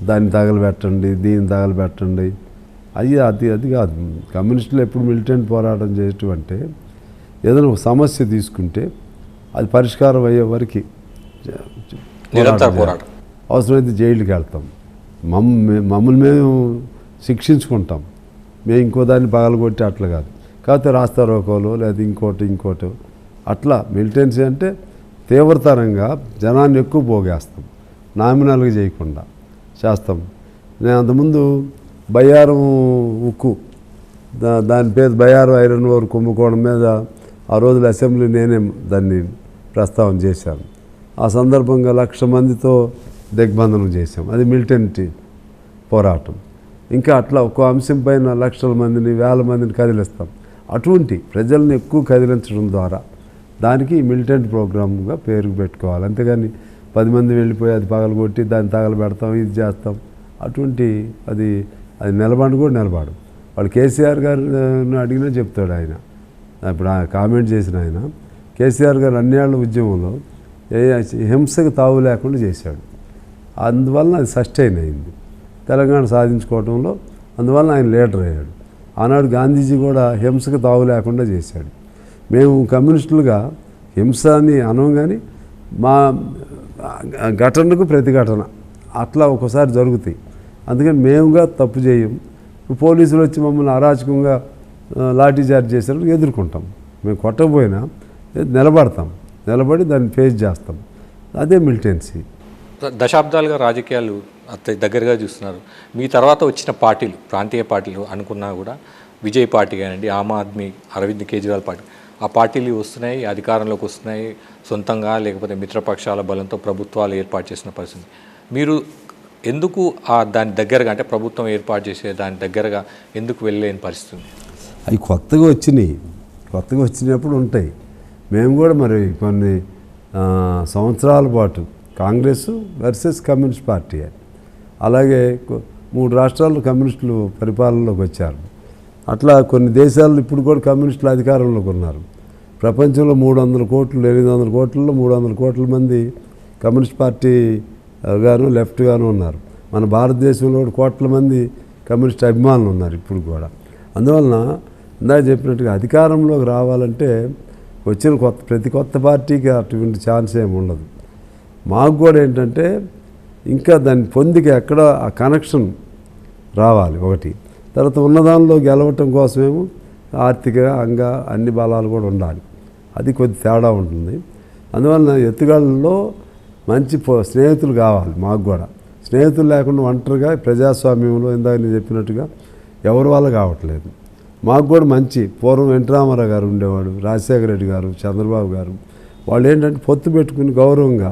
Speaker 2: దాన్ని తగలబెట్టండి, దీన్ని తగలబెట్టండి. అది కాదు. కమ్యూనిస్టులు ఎప్పుడు మిలిటెంట్ పోరాటం చేయటం అంటే ఏదైనా ఒక సమస్య తీసుకుంటే అది పరిష్కారం అయ్యే వరకు
Speaker 1: పోరాటం,
Speaker 2: అవసరమైతే జైలుకి వెళ్తాం, మమ్మల్ని మేము శిక్షించుకుంటాం. మేము ఇంకో దాన్ని పగలగొట్టి అట్లా కాదు. కాకపోతే రాస్తారోకోలో లేదా ఇంకోటి అట్లా. మిలిటెన్సీ అంటే తీవ్రతరంగా జనాన్ని ఎక్కువ పోగేస్తాం, నామినల్గా చేయకుండా చేస్తాం. నేను అంతకుముందు బయ్యారం ఉక్కు దాని పేరు బయ్యారం ఐరన్ ఓర్ కుంభకోణం మీద ఆ రోజుల అసెంబ్లీ నేనే దాన్ని ప్రస్తావన చేశాను. ఆ సందర్భంగా 1,00,000 మందితో దిగ్బంధనం చేశాం. అది మిలిటెంట్ పోరాటం. ఇంకా అట్లా ఒక్కో అంశం పైన 1,00,000 మందిని 1,000 మందిని కదిలిస్తాం. అటువంటి ప్రజల్ని ఎక్కువ కదిలించడం ద్వారా దానికి మిలిటెంట్ ప్రోగ్రామ్గా పేరు పెట్టుకోవాలి. అంతేగాని 10 మంది వెళ్ళిపోయి అది పగలగొట్టి దాన్ని తగలబెడతాం, ఇది చేస్తాం. అటువంటి అది నిలబడి కూడా నిలబడు. వాళ్ళు కేసీఆర్ గారిని అడిగినా చెప్తాడు ఆయన. ఇప్పుడు కామెంట్ చేసిన ఆయన కేసీఆర్ గారు అన్నేళ్ల ఉద్యమంలో హింసకు తావు లేకుండా చేశాడు. అందువలన అది సస్టైన్ అయింది తెలంగాణ సాధించుకోవడంలో. అందువలన ఆయన లీడర్ అయ్యాడు. ఆనాడు గాంధీజీ కూడా హింసకు తావు లేకుండా చేశాడు. మేము కమ్యూనిస్టులుగా హింస అని అనం, కానీ మా ఘటనకు ప్రతిఘటన అట్లా ఒక్కోసారి జరుగుతాయి. అందుకని మేముగా తప్పు చేయం. పోలీసులు వచ్చి మమ్మల్ని అరాచకంగా లాఠీ చార్జ్ చేసినప్పుడు ఎదుర్కొంటాం. మేము కొట్టకపోయినా నిలబడి దాన్ని ఫేస్ చేస్తాం. అదే మిలిటెన్సీ.
Speaker 1: దశాబ్దాలుగా రాజకీయాలు అంత దగ్గరగా చూస్తున్నారు. మీ తర్వాత వచ్చిన పార్టీలు, ప్రాంతీయ పార్టీలు అనుకున్నా కూడా విజయ్ పార్టీ కానివ్వండి, ఆమ్ ఆద్మీ అరవింద్ కేజ్రీవాల్ పార్టీ, ఆ పార్టీలు వస్తున్నాయి, అధికారంలోకి వస్తున్నాయి సొంతంగా, లేకపోతే మిత్రపక్షాల బలంతో ప్రభుత్వాలు ఏర్పాటు చేసిన పరిస్థితి. మీరు ఎందుకు దాని దగ్గరగా, అంటే ప్రభుత్వం ఏర్పాటు చేసే దాని దగ్గరగా ఎందుకు వెళ్ళలేని పరిస్థితి?
Speaker 2: అవి కొత్తగా వచ్చినప్పుడు ఉంటాయి. మేము కూడా మరి కొన్ని సంవత్సరాల పాటు కాంగ్రెస్ వర్సెస్ కమ్యూనిస్ట్ పార్టీ, అలాగే 3 రాష్ట్రాల్లో కమ్యూనిస్టులు పరిపాలనలోకి వచ్చారు. అట్లా కొన్ని దేశాల్లో ఇప్పుడు కూడా కమ్యూనిస్టులు అధికారంలోకి ఉన్నారు. ప్రపంచంలో 300 కోట్లు 800 కోట్లలో 300 కోట్ల మంది కమ్యూనిస్ట్ పార్టీ గాను లెఫ్ట్ గాను ఉన్నారు. మన భారతదేశంలో కూడా కోట్ల మంది కమ్యూనిస్ట్ అభిమానులు ఉన్నారు ఇప్పుడు కూడా. అందువలన ఇందాక చెప్పినట్టుగా అధికారంలోకి రావాలంటే వచ్చిన ప్రతి కొత్త పార్టీకి అటువంటి ఛాన్స్ ఏమి ఉండదు. మాకు కూడా ఏంటంటే ఇంకా దాని పొందికి ఎక్కడ ఆ కనెక్షన్ రావాలి ఒకటి. తర్వాత ఉన్నదానిలో గెలవటం కోసమేమో ఆర్థికంగా అన్ని బలాలు కూడా ఉండాలి. అది కొద్ది తేడా ఉంటుంది. అందువలన ఎత్తుగాళ్ళలో మంచి స్నేహితులు కావాలి. మాకు కూడా స్నేహితులు లేకుండా ఒంటరిగా ప్రజాస్వామ్యంలో ఇందాక నేను చెప్పినట్టుగా ఎవరి వల్ల కావట్లేదు. మాకు కూడా మంచి పూర్వం ఎన్టీ రామారావు గారు ఉండేవాడు, రాజశేఖర రెడ్డి గారు, చంద్రబాబు గారు, వాళ్ళు ఏంటంటే పొత్తు పెట్టుకుని గౌరవంగా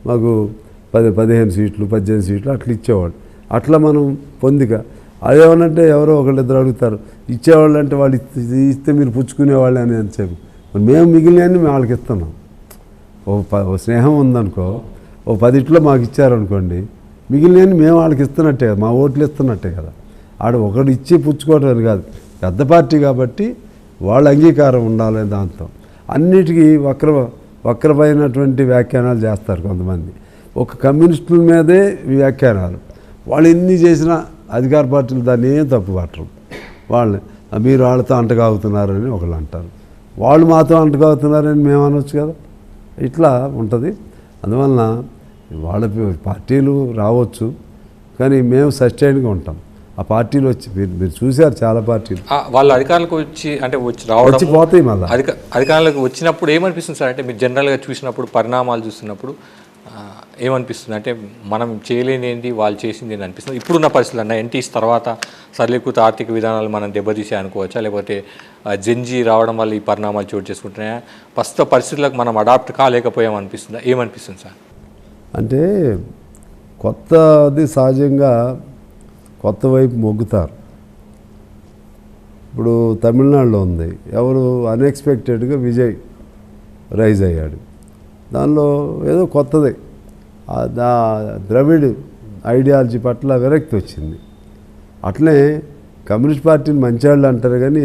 Speaker 2: మాకు 15 సీట్లు 18 సీట్లు అట్లా ఇచ్చేవాడు. అట్లా మనం పొందిక అదేమనంటే ఎవరో ఒకళ్ళిద్దరు అడుగుతారు, ఇచ్చేవాళ్ళు అంటే వాళ్ళు ఇస్తే మీరు పుచ్చుకునేవాళ్ళు అని చెప్పి మేము మిగిలినవన్నీ మేము వాళ్ళకి ఇస్తున్నాం. ఓ స్నేహం ఉందనుకో, ఓ 10 ఇట్లో మాకు ఇచ్చారనుకోండి, మిగిలినవన్నీ మేము వాళ్ళకి ఇస్తున్నట్టే కదా, మా ఓట్లు ఇస్తున్నట్టే కదా. ఒకడు ఇచ్చి పుచ్చుకోవడం అని కాదు. పెద్ద పార్టీ కాబట్టి వాళ్ళ అంగీకారం ఉండాలి. దాంతో అన్నిటికీ వక్రమైనటువంటి వ్యాఖ్యానాలు చేస్తారు కొంతమంది. ఒక కమ్యూనిస్టుల మీదే వ్యాఖ్యానాలు. వాళ్ళు ఎన్ని చేసినా అధికార పార్టీలు దాన్ని ఏం తప్పు పట్టరు. మీరు వాళ్ళతో అంటగాగుతున్నారని ఒకళ్ళు అంటారు, వాళ్ళు మాతో అంటగాగుతున్నారని మేము అనొచ్చు కదా. ఇట్లా ఉంటుంది. అందువలన వాళ్ళ పార్టీలు రావచ్చు, కానీ మేము సస్టైన్గా ఉంటాం. ఆ పార్టీలు వచ్చి మీరు చూశారు చాలా పార్టీలు
Speaker 1: వాళ్ళు అధికారులకు వచ్చి
Speaker 2: పోతాయి. మళ్ళీ
Speaker 1: అధికారులకు వచ్చినప్పుడు ఏమనిపిస్తుంది సార్? అంటే మీరు జనరల్గా చూసినప్పుడు, పరిణామాలు చూస్తున్నప్పుడు ఏమనిపిస్తుంది? అంటే మనం చేయలేని ఏంటి, వాళ్ళు చేసింది ఏంటి అనిపిస్తుంది ఇప్పుడున్న పరిస్థితులు అన్న. ఎన్టీస్ తర్వాత సరళీకృత ఆర్థిక విధానాలు మనం దెబ్బతీసే అనుకోవచ్చా, లేకపోతే జెన్జీ రావడం వల్ల ఈ పరిణామాలు చోటు చేసుకుంటున్నాయా? ప్రస్తుత పరిస్థితులకు మనం అడాప్ట్ కాలేకపోయామనిపిస్తుందా? ఏమనిపిస్తుంది సార్?
Speaker 2: అంటే కొత్తది సహజంగా కొత్త వైపు మొగ్గుతారు. ఇప్పుడు తమిళనాడులో ఉంది, ఎవరు అన్ఎక్స్పెక్టెడ్గా విజయ్ రైజ్ అయ్యాడు. దానిలో ఏదో కొత్తది ద్రవిడ్ ఐడియాలజీ పట్ల విరక్తి వచ్చింది. అట్లే కమ్యూనిస్ట్ పార్టీని మంచివాళ్ళు అంటారు, కానీ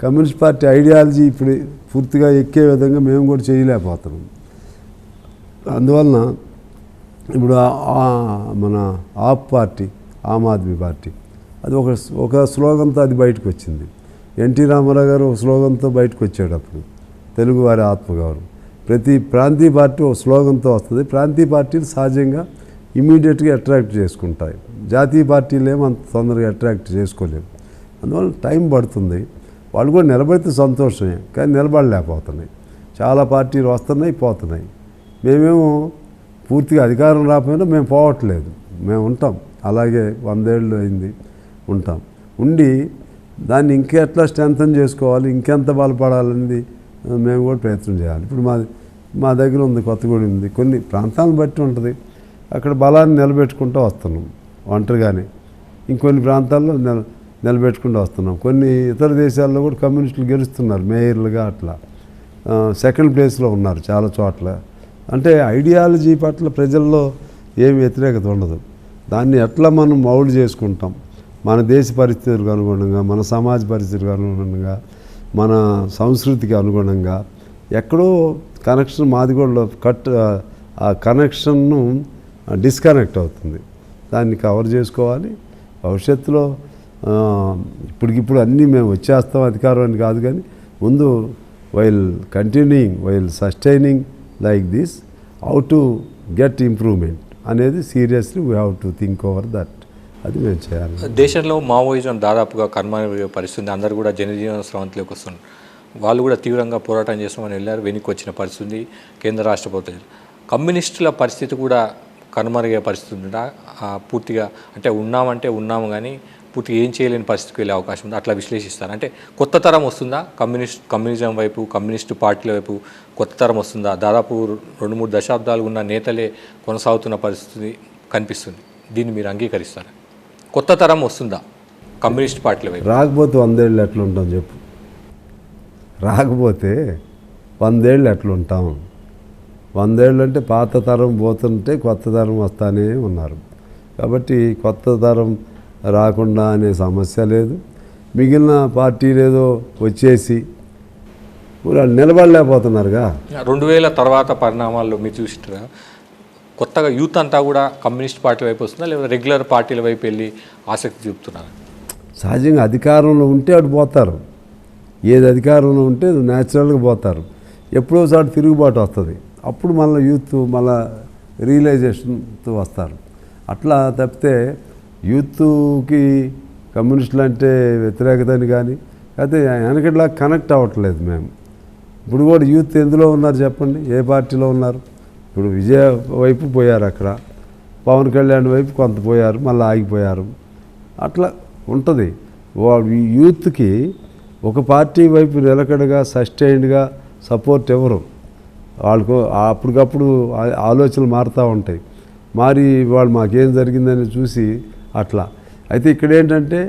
Speaker 2: కమ్యూనిస్ట్ పార్టీ ఐడియాలజీ ఇప్పుడు పూర్తిగా ఎక్కే విధంగా మేము కూడా చేయలేకపోతున్నాం. అందువలన ఇప్పుడు మన ఆప్ పార్టీ, ఆమ్ ఆద్మీ పార్టీ, అది ఒక స్లోగన్తో అది బయటకు వచ్చింది. ఎన్టీ రామారావు గారు ఒక స్లోగన్తో బయటకు వచ్చాడు. అప్పుడు తెలుగువారి ఆత్మగౌరవం. ప్రతి ప్రాంతీయ పార్టీ ఒక స్లోగన్తో వస్తుంది. ప్రాంతీయ పార్టీలు సహజంగా ఇమీడియట్గా అట్రాక్ట్ చేసుకుంటాయి. జాతీయ పార్టీలు ఏమో అంత తొందరగా అట్రాక్ట్ చేసుకోలేము. అందువల్ల టైం పడుతుంది. వాళ్ళు కూడా నిలబడితే సంతోషమే, కానీ నిలబడలేకపోతున్నాయి. చాలా పార్టీలు వస్తున్నాయి, పోతున్నాయి. మేమేమో పూర్తిగా అధికారం రాకపోయినా మేము పోవట్లేదు, మేము ఉంటాం అలాగే 100 ఏళ్ళు అయింది ఉంటాం. ఉండి దాన్ని ఇంకెట్లా స్ట్రెంథన్ చేసుకోవాలి, ఇంకెంత బలపడాలనేది మేము కూడా ప్రయత్నం చేయాలి. ఇప్పుడు మా దగ్గర ఉంది, కొత్తగూడెం ఉంది, కొన్ని ప్రాంతాలను బట్టి ఉంటుంది. అక్కడ బలాన్ని నిలబెట్టుకుంటూ వస్తున్నాం ఒంటరిగానే, ఇంకొన్ని ప్రాంతాల్లో నిలబెట్టుకుంటూ వస్తున్నాం. కొన్ని ఇతర దేశాల్లో కూడా కమ్యూనిస్టులు గెలుస్తున్నారు మేయర్లుగా, అట్లా సెకండ్ ప్లేస్లో ఉన్నారు చాలా చోట్ల. అంటే ఐడియాలజీ పట్ల ప్రజల్లో ఏం వ్యతిరేకత ఉండదు. దాన్ని ఎట్లా మనం మౌల్డ్ చేసుకుంటాం మన దేశ పరిస్థితులకు అనుగుణంగా, మన సమాజ పరిస్థితులకు అనుగుణంగా, మన సంస్కృతికి అనుగుణంగా. ఎక్కడో కనెక్షన్ మాది కూడా ఆ కనెక్షన్ను డిస్కనెక్ట్ అవుతుంది, దాన్ని కవర్ చేసుకోవాలి. భవిష్యత్తులో ఇప్పటికిప్పుడు అన్నీ మేము వచ్చేస్తాం అధికారం అని కాదు, కానీ ముందు while continuing, while sustaining like this, how to get improvement అనేది seriously we have to think over that. అది మేము చేయాలి.
Speaker 1: దేశంలో మావోయిజం దాదాపుగా కనుమరుగయ్యే పరిస్థితి, అందరూ కూడా జనజీవన స్రవంతిలోకి వస్తున్నారు. వాళ్ళు కూడా తీవ్రంగా పోరాటం చేస్తామని వెళ్ళారు, వెనక్కి వచ్చిన పరిస్థితి కేంద్ర రాష్ట్ర ప్రభుత్వం. కమ్యూనిస్టుల పరిస్థితి కూడా కనుమరుగే పరిస్థితి ఉందా పూర్తిగా? అంటే ఉన్నాము కానీ పూర్తిగా ఏం చేయలేని పరిస్థితికి వెళ్ళే అవకాశం ఉంది, అట్లా విశ్లేషిస్తారు. అంటే కొత్త తరం వస్తుందా కమ్యూనిజం వైపు, కమ్యూనిస్టు పార్టీల వైపు కొత్త తరం వస్తుందా? దాదాపు 2-3 దశాబ్దాలు ఉన్న నేతలే కొనసాగుతున్న పరిస్థితి కనిపిస్తుంది. దీన్ని మీరు అంగీకరిస్తారు? కొత్త తరం వస్తుందా కమ్యూనిస్ట్ పార్టీల వైపు?
Speaker 2: రాకపోతే 100 ఏళ్ళు ఎట్లా ఉంటాం చెప్పు? రాకపోతే 100 ఏళ్ళు ఎట్లుంటాం? 100 ఏళ్ళు అంటే పాత తరం పోతుంటే కొత్త తరం వస్తానే ఉన్నారు. కాబట్టి కొత్త తరం రాకుండా అనే సమస్య లేదు. మిగిలిన పార్టీలు ఏదో వచ్చేసి వాళ్ళు నిలబడలేకపోతున్నారుగా.
Speaker 1: 2000 తర్వాత పరిణామాల్లో మీరు చూసినారా కొత్తగా యూత్ అంతా కూడా కమ్యూనిస్ట్ పార్టీ వైపు వస్తుందా, లేదా రెగ్యులర్ పార్టీల వైపు వెళ్ళి ఆసక్తి చూపుతున్నారు?
Speaker 2: సహజంగా అధికారంలో ఉంటే అటు పోతారు, ఏది అధికారంలో ఉంటే న్యాచురల్గా పోతారు. ఎప్పుడోసారి తిరుగుబాటు వస్తుంది, అప్పుడు మళ్ళీ యూత్ మళ్ళీ రియలైజేషన్తో వస్తారు. అట్లా తప్పితే యూత్కి కమ్యూనిస్టులు అంటే వ్యతిరేకత అని కానీ, అయితే వెనకట్లా కనెక్ట్ అవ్వట్లేదు మేము. ఇప్పుడు కూడా యూత్ ఎందులో ఉన్నారు చెప్పండి, ఏ పార్టీలో ఉన్నారు? ఇప్పుడు విజయ వైపు పోయారు, అక్కడ పవన్ కళ్యాణ్ వైపు కొంత పోయారు, మళ్ళీ ఆగిపోయారు. అట్లా ఉంటుంది. యూత్కి ఒక పార్టీ వైపు నిలకడగా సస్టైన్డ్గా సపోర్ట్ ఎవరు, వాళ్ళకు అప్పటికప్పుడు ఆలోచనలు మారుతూ ఉంటాయి. మరి వాళ్ళు మాకేం జరిగిందని చూసి అట్లా. అయితే ఇక్కడ ఏంటంటే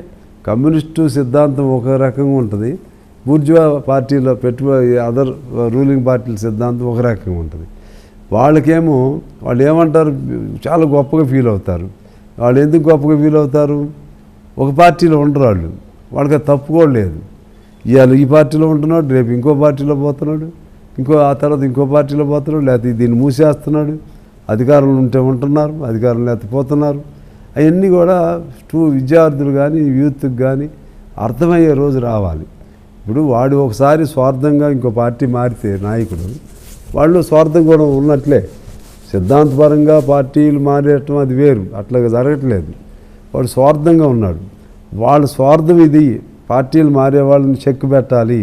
Speaker 2: కమ్యూనిస్టు సిద్ధాంతం ఒక రకంగా ఉంటుంది, బూర్జువా పార్టీలో అదర్ రూలింగ్ పార్టీల సిద్ధాంతం ఒక రకంగా ఉంటుంది. వాళ్ళకేమో వాళ్ళు ఏమంటారు, చాలా గొప్పగా ఫీల్ అవుతారు. వాళ్ళు ఎందుకు గొప్పగా ఫీల్ అవుతారు? ఒక పార్టీలో ఉండరు వాళ్ళు, వాళ్ళకి తప్పు కూడా లేదు. ఇవాళ ఈ పార్టీలో ఉంటున్నాడు, రేపు ఇంకో పార్టీలో పోతున్నాడు, ఆ తర్వాత ఇంకో పార్టీలో పోతున్నాడు, లేకపోతే దీన్ని మూసేస్తున్నాడు. అధికారంలో ఉంటే ఉంటున్నారు, అధికారం లేకపోతే పోతున్నారు. అవన్నీ కూడా విద్యార్థులు కానీ యూత్కి కానీ అర్థమయ్యే రోజు రావాలి. ఇప్పుడు వాడు ఒకసారి స్వార్థంగా ఇంకో పార్టీ మారితే నాయకుడు, వాళ్ళు స్వార్థం కూడా ఉన్నట్లే. సిద్ధాంతపరంగా పార్టీలు మారేయటం అది వేరు, అట్లాగా జరగట్లేదు. వాడు స్వార్థంగా ఉన్నాడు. వాళ్ళ స్వార్థం ఇది, పార్టీలు మారే వాళ్ళని చెక్ పెట్టాలి.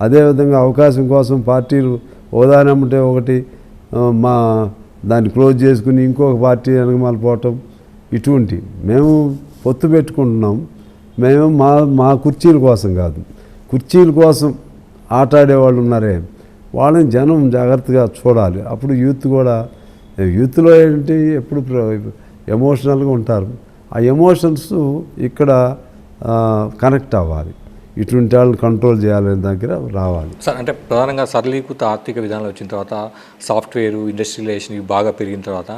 Speaker 2: అదేవిధంగా అవకాశం కోసం పార్టీలు ఓదానమ్మంటే ఒకటి దాన్ని క్లోజ్ చేసుకుని ఇంకొక పార్టీ వెనకమాల పోవటం, ఇటువంటి మేము పొత్తు పెట్టుకుంటున్నాం. మేము మా కుర్చీల కోసం కాదు, కుర్చీల కోసం ఆటాడేవాళ్ళు ఉన్నారే వాళ్ళని జనం జాగ్రత్తగా చూడాలి. అప్పుడు యూత్లో ఏంటి ఎప్పుడు ఎమోషనల్గా ఉంటారు. ఆ ఎమోషన్స్ ఇక్కడ కనెక్ట్ అవ్వాలి, ఇటువంటి వాళ్ళని కంట్రోల్ చేయాలనే దగ్గర రావాలి.
Speaker 1: సార్, అంటే ప్రధానంగా సరళీకృత ఆర్థిక విధానాలు వచ్చిన తర్వాత, సాఫ్ట్వేరు ఇండస్ట్రియలైజేషన్ ఇవి బాగా పెరిగిన తర్వాత,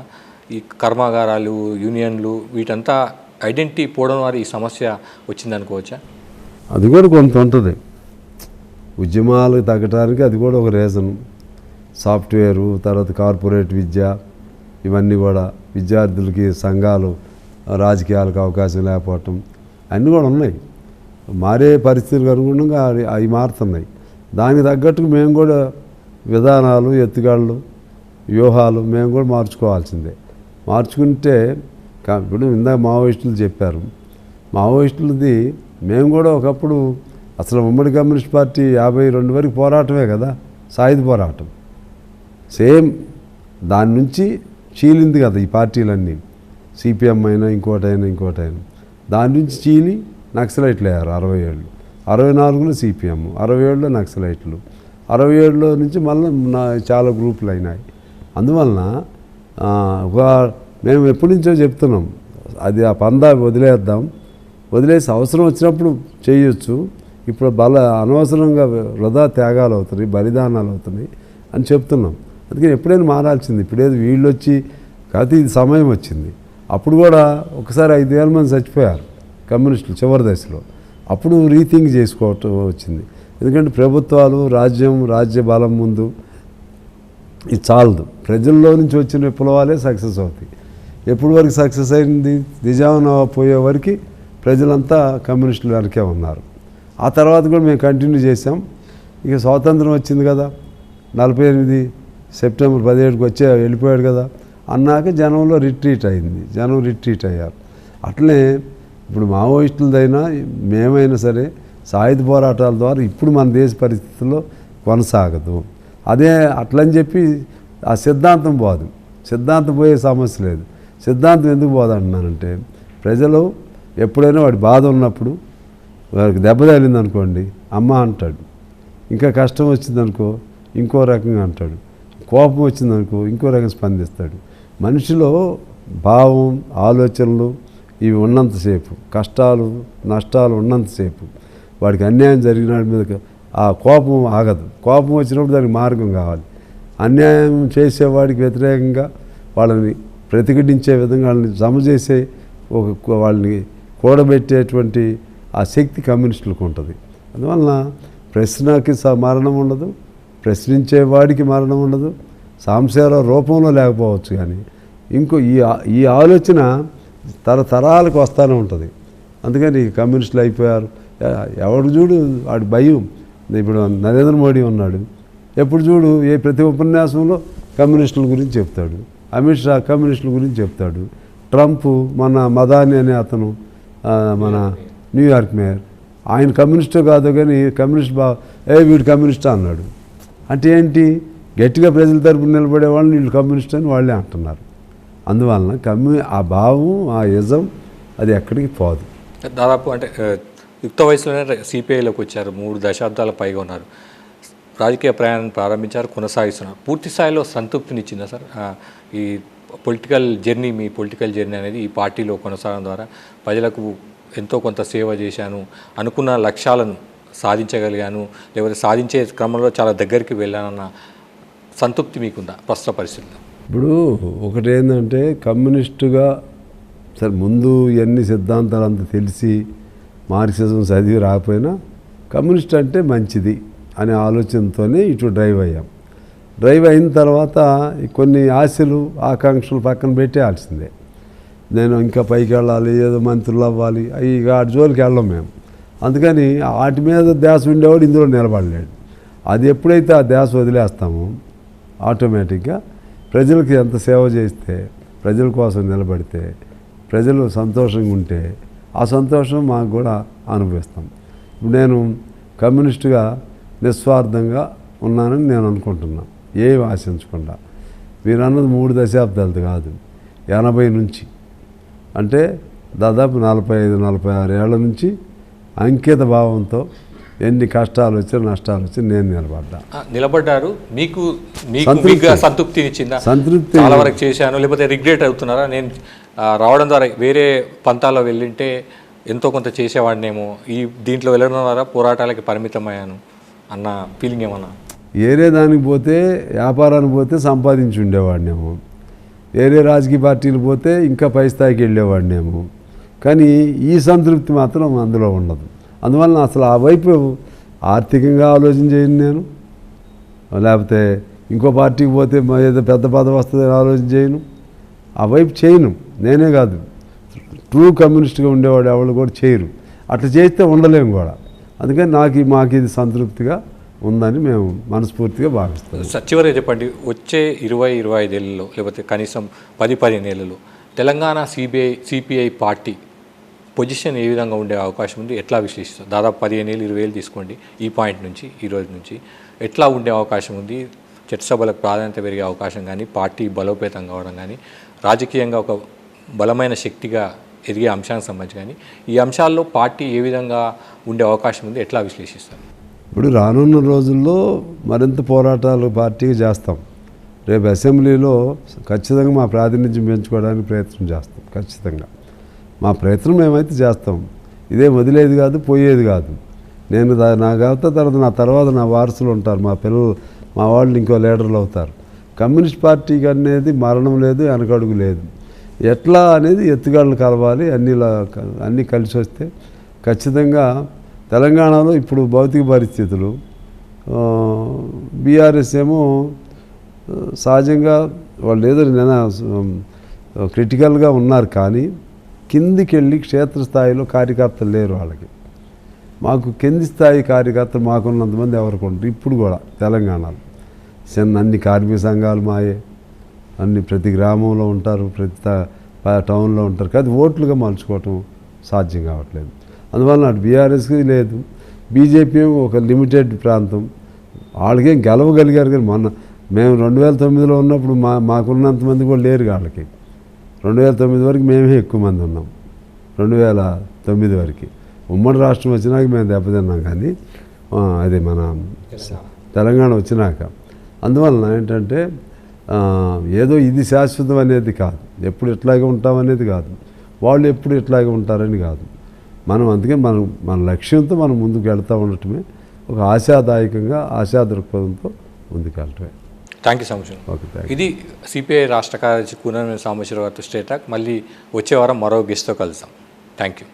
Speaker 1: ఈ కర్మాగారాలు యూనియన్లు వీటంతా ఐడెంటిటీ పోవడం వారి ఈ సమస్య వచ్చిందనుకోవచ్చా?
Speaker 2: అది కూడా కొంత ఉంటుంది. ఉద్యమాలకు తగ్గడానికి అది కూడా ఒక రీజన్. సాఫ్ట్వేరు, తర్వాత కార్పొరేట్ విద్య, ఇవన్నీ కూడా విద్యార్థులకి సంఘాలు, రాజకీయాలకు అవకాశం లేకపోవటం అన్నీ కూడా ఉన్నాయి. మారే పరిస్థితులకు అనుగుణంగా అవి మారుతున్నాయి. దానికి తగ్గట్టుకు మేము కూడా విధానాలు, ఎత్తుగాళ్ళు, వ్యూహాలు మేము కూడా మార్చుకోవాల్సిందే. మార్చుకుంటే ఇప్పుడు ఇందాక మావోయిస్టులు చెప్పారు, మావోయిస్టులది మేము కూడా ఒకప్పుడు అసలు ఉమ్మడి కమ్యూనిస్ట్ పార్టీ 52 వరకు పోరాటమే కదా, సాయుధ పోరాటం. సేమ్ దాని నుంచి చీలింది కదా ఈ పార్టీలన్నీ, సిపిఎం అయినా ఇంకోటైనా దాని నుంచి చీలి నక్సలైట్లు అయ్యారు 67, 64లో సిపిఎం, 67లో నక్సలైట్లు, 67లో నుంచి మళ్ళీ చాలా గ్రూపులు అయినాయి. అందువలన మేము ఎప్పటి నుంచో చెప్తున్నాం, అది ఆ పందా వదిలేసి అవసరం వచ్చినప్పుడు చేయొచ్చు. ఇప్పుడు అనవసరంగా వృధా త్యాగాలు అవుతున్నాయి, బలిదానాలు అవుతున్నాయి అని చెప్తున్నాం. అందుకని ఎప్పుడైనా మారాల్సింది. ఇప్పుడేదో వీళ్ళు వచ్చి కాకపోతే ఇది సమయం వచ్చింది. అప్పుడు కూడా ఒకసారి 5,000 మంది చచ్చిపోయారు కమ్యూనిస్టులు చివరి దశలో. అప్పుడు రీథింక్ చేసుకోవటం వచ్చింది. ఎందుకంటే ప్రభుత్వాలు రాజ్య బలం ముందు ఇది చాలదు. ప్రజల్లో నుంచి వచ్చిన విప్లవాలే సక్సెస్ అవుతాయి. ఎప్పటి వరకు సక్సెస్ అయింది? నిజాం పోయే వరకు ప్రజలంతా కమ్యూనిస్టులు వెనకే ఉన్నారు. ఆ తర్వాత కూడా మేము కంటిన్యూ చేసాం. ఇక స్వాతంత్రం వచ్చింది కదా, 48 సెప్టెంబర్ 17కి వెళ్ళిపోయాడు కదా అన్నాక జనంలో రిట్రీట్ అయింది, జనం రిట్రీట్ అయ్యారు. అట్లనే ఇప్పుడు మావోయిస్టులదైనా మేమైనా సరే సాయుధ పోరాటాల ద్వారా ఇప్పుడు మన దేశ పరిస్థితుల్లో కొనసాగదు. అదే అట్లని చెప్పి ఆ సిద్ధాంతం పోదు, సిద్ధాంతం పోయే సమస్య లేదు. సిద్ధాంతం ఎందుకు పోదంటున్నానంటే, ప్రజలు ఎప్పుడైనా వాడి బాధ ఉన్నప్పుడు వాడికి దెబ్బ తగిలింది అనుకోండి అమ్మ అంటాడు, ఇంకా కష్టం వచ్చిందనుకో ఇంకో రకంగా అంటాడు, కోపం వచ్చిందనుకో ఇంకో రకంగా స్పందిస్తాడు. మనిషిలో భావం, ఆలోచనలు ఇవి ఉన్నంతసేపు, కష్టాలు నష్టాలు ఉన్నంతసేపు వాడికి అన్యాయం జరిగిన మీద ఆ కోపం ఆగదు. కోపం వచ్చినప్పుడు దానికి మార్గం కావాలి. అన్యాయం చేసేవాడికి వ్యతిరేకంగా వాళ్ళని ప్రతిఘటించే విధంగా వాళ్ళని జమ చేసే వాళ్ళని కూడబెట్టేటువంటి ఆ శక్తి కమ్యూనిస్టులకు ఉంటుంది. అందువలన ప్రశ్నకి మరణం ఉండదు, ప్రశ్నించేవాడికి మరణం ఉండదు. సాంశయ రూపంలో లేకపోవచ్చు, కానీ ఈ ఆలోచన తరతరాలకు వస్తూనే ఉంటుంది. అందుకని కమ్యూనిస్టులు అయిపోయారు. ఎవడు చూడు వాడి భయం. ఇప్పుడు నరేంద్ర మోడీ ఉన్నాడు, ఎప్పుడు చూడు ప్రతి ఉపన్యాసంలో కమ్యూనిస్టుల గురించి చెప్తాడు. అమిత్ షా కమ్యూనిస్టుల గురించి చెప్తాడు. ట్రంప్ మన మదాని అనే అతను మన న్యూయార్క్ మేయర్, ఆయన కమ్యూనిస్టో కాదు కానీ కమ్యూనిస్ట్ వీడు కమ్యూనిస్ట్ అన్నాడు. అంటే ఏంటి? గట్టిగా ప్రజల తరపున నిలబడే వాళ్ళని వీళ్ళు కమ్యూనిస్ట్ అని వాళ్ళే అంటున్నారు. అందువలన ఆ భావం, ఆ యజం అది ఎక్కడికి పోదు.
Speaker 1: దాదాపు అంటే యుక్త వయసులోనే సిపిఐలోకి వచ్చారు, 3 దశాబ్దాల పైగా ఉన్నారు, రాజకీయ ప్రయాణం ప్రారంభించారు, కొనసాగిస్తున్నారు. పూర్తి స్థాయిలో సంతృప్తినిచ్చిందా సార్ ఈ పొలిటికల్ జర్నీ? మీ పొలిటికల్ జర్నీ అనేది ఈ పార్టీలో కొనసాగడం ద్వారా ప్రజలకు ఎంతో కొంత సేవ చేశాను, అనుకున్న లక్ష్యాలను సాధించగలిగాను, లేకపోతే సాధించే క్రమంలో చాలా దగ్గరికి వెళ్ళానన్న సంతృప్తి మీకుందా ప్రస్తుత పరిస్థితుల్లో?
Speaker 2: ఇప్పుడు ఒకటి ఏంటంటే, కమ్యూనిస్టుగా సరే ముందు ఇవన్నీ సిద్ధాంతాలు అంతా తెలిసి మార్క్సిజం చదివి రాకపోయినా కమ్యూనిస్ట్ అంటే మంచిది అనే ఆలోచనతోనే ఇటు డ్రైవ్ అయ్యాం. డ్రైవ్ అయిన తర్వాత కొన్ని ఆశలు, ఆకాంక్షలు పక్కన పెట్టేయాల్సిందే. నేను ఇంకా పైకి వెళ్ళాలి, ఏదో మంత్రులు అవ్వాలి, ఇక ఆ జోలికి వెళ్ళాం మేము. అందుకని వాటి మీద ధ్యాస ఉండేవాడు ఇందులో నిలబడలేడు. అది ఎప్పుడైతే ఆ ధ్యాస వదిలేస్తామో ఆటోమేటిక్గా ప్రజలకి ఎంత సేవ చేస్తే, ప్రజల కోసం నిలబడితే, ప్రజలు సంతోషంగా ఉంటే ఆ సంతోషం మాకు కూడా అనుభవిస్తాం. ఇప్పుడు నేను కమ్యూనిస్టుగా నిస్వార్థంగా ఉన్నానని నేను అనుకుంటున్నాను, ఏమి ఆశించకుండా. మీరు అన్నది 3 దశాబ్దాలది కాదు, 80 నుంచి, అంటే దాదాపు 45-46 ఏళ్ల నుంచి అంకిత భావంతో ఎన్ని కష్టాలు వచ్చినా నష్టాలు వచ్చి నేను
Speaker 1: నిలబడ్డారు. మీకు సంతృప్తినిచ్చిందా?
Speaker 2: సంతృప్తి
Speaker 1: చాలా వరకు చేశాను, లేకపోతే రిగ్రెట్ అవుతున్నారా? నేను రావడం ద్వారా వేరే పంతాల్లో వెళ్ళింటే ఎంతో కొంత చేసేవాడినేమో, దీంట్లో వెళ్ళడం ద్వారా పోరాటాలకి పరిమితమయ్యాను అన్న ఫీలింగ్ ఏమన్నా?
Speaker 2: వేరే దానికి పోతే, వ్యాపారానికి పోతే సంపాదించి ఉండేవాడినేమో, వేరే రాజకీయ పార్టీలు పోతే ఇంకా పై స్థాయికి వెళ్ళేవాడినేమో, కానీ ఈ సంతృప్తి మాత్రం అందులో ఉండదు. అందువలన అసలు ఆ వైపు ఆర్థికంగా ఆలోచన చేయను నేను, లేకపోతే ఇంకో పార్టీకి పోతే ఏదో పెద్ద పదవి వస్తుందని ఆలోచన చేయను, ఆ వైపు చేయను. నేనే కాదు, ట్రూ కమ్యూనిస్ట్గా ఉండేవాడు ఎవరు కూడా చేయరు. అట్లా చేస్తే ఉండలేము కూడా. అందుకని మాకు ఇది సంతృప్తిగా ఉందని మేము మనస్ఫూర్తిగా భావిస్తాం.
Speaker 1: చివరిగా చెప్పండి, వచ్చే 20-25 ఏళ్ళలో లేకపోతే కనీసం 10-15 ఏళ్ళలో తెలంగాణ సిపిఐ పార్టీ పొజిషన్ ఏ విధంగా ఉండే అవకాశం ఉంది? ఎట్లా విశ్లేషిస్తారు? దాదాపు 15 ఏళ్ళు 20 ఏళ్ళు తీసుకోండి, ఈ పాయింట్ నుంచి ఈ రోజు నుంచి ఎట్లా ఉండే అవకాశం ఉంది? చట్టసభలకు ప్రాధాన్యత పెరిగే అవకాశం కానీ, పార్టీ బలోపేతం కావడం కానీ, రాజకీయంగా ఒక బలమైన శక్తిగా ఎదిగే అంశానికి సంబంధించి కానీ, ఈ అంశాల్లో పార్టీ ఏ విధంగా ఉండే అవకాశం ఉంది, ఎట్లా విశ్లేషిస్తారు?
Speaker 2: ఇప్పుడు రానున్న రోజుల్లో మరింత పోరాటాలు పార్టీకి చేస్తాం. రేపు అసెంబ్లీలో ఖచ్చితంగా మా ప్రాతినిధ్యం పెంచుకోవడానికి ప్రయత్నం చేస్తాం. ఖచ్చితంగా మా ప్రయత్నం మేమైతే చేస్తాం. ఇదే వదిలేది కాదు, పోయేది కాదు. నేను నా తర్వాత నా వారసులు ఉంటారు, మా పిల్లలు, మా వాళ్ళు ఇంకో లీడర్లు అవుతారు. కమ్యూనిస్ట్ పార్టీకి అనేది మరణం లేదు, వెనకడుగు లేదు. ఎట్లా అనేది ఎత్తుగాళ్ళు కలవాలి, అన్నీ కలిసి వస్తే ఖచ్చితంగా తెలంగాణలో ఇప్పుడు భౌతిక పరిస్థితులు, బీఆర్ఎస్ ఏమో సహజంగా వాళ్ళు ఏదో క్రిటికల్గా ఉన్నారు, కానీ కిందికి వెళ్ళి క్షేత్రస్థాయిలో కార్యకర్తలు లేరు వాళ్ళకి. మాకు కింది స్థాయి కార్యకర్తలు మాకున్నంతమంది ఎవరికి ఉంటారు ఇప్పుడు కూడా తెలంగాణలో. అన్ని కార్మిక సంఘాలు మాయే, ప్రతి గ్రామంలో ఉంటారు, ప్రతి టౌన్లో ఉంటారు, కానీ ఓట్లుగా మలుచుకోవటం సాధ్యం కావట్లేదు. అందువల్ల అటు బీఆర్ఎస్కి లేదు, బీజేపీ ఒక లిమిటెడ్ ప్రాంతం, వాళ్ళకేం గెలవగలిగారు. కానీ మేము 2009లో ఉన్నప్పుడు మాకున్నంతమంది కూడా లేరు వాళ్ళకి. 2009 వరకు మేమే ఎక్కువ మంది ఉన్నాం. 2009 వరకు ఉమ్మడి రాష్ట్రం వచ్చినాక మేము దెబ్బతిన్నాం, కానీ అది మన తెలంగాణ వచ్చినాక. అందువలన ఏంటంటే ఏదో ఇది శాశ్వతం అనేది కాదు, ఎప్పుడు ఎట్లాగే ఉంటామనేది కాదు, వాళ్ళు ఎప్పుడు ఎట్లాగే ఉంటారని కాదు. అందుకే మన లక్ష్యంతో మనం ముందుకు వెళ్తూ ఉండటమే, ఒక ఆశాదాయకంగా ఆశా దృక్పథంతో ముందుకు వెళ్ళటమే.
Speaker 1: Thank you so much.
Speaker 2: Okay, thank you.
Speaker 1: ఇది సిపిఐ రాష్ట్ర కార్యదర్శి కూననేని సాంబశివరావు గారితో స్టేట్ టాక్. మళ్ళీ వచ్చే వారం మరో గెస్ట్తో కలుద్దాం. Thank you.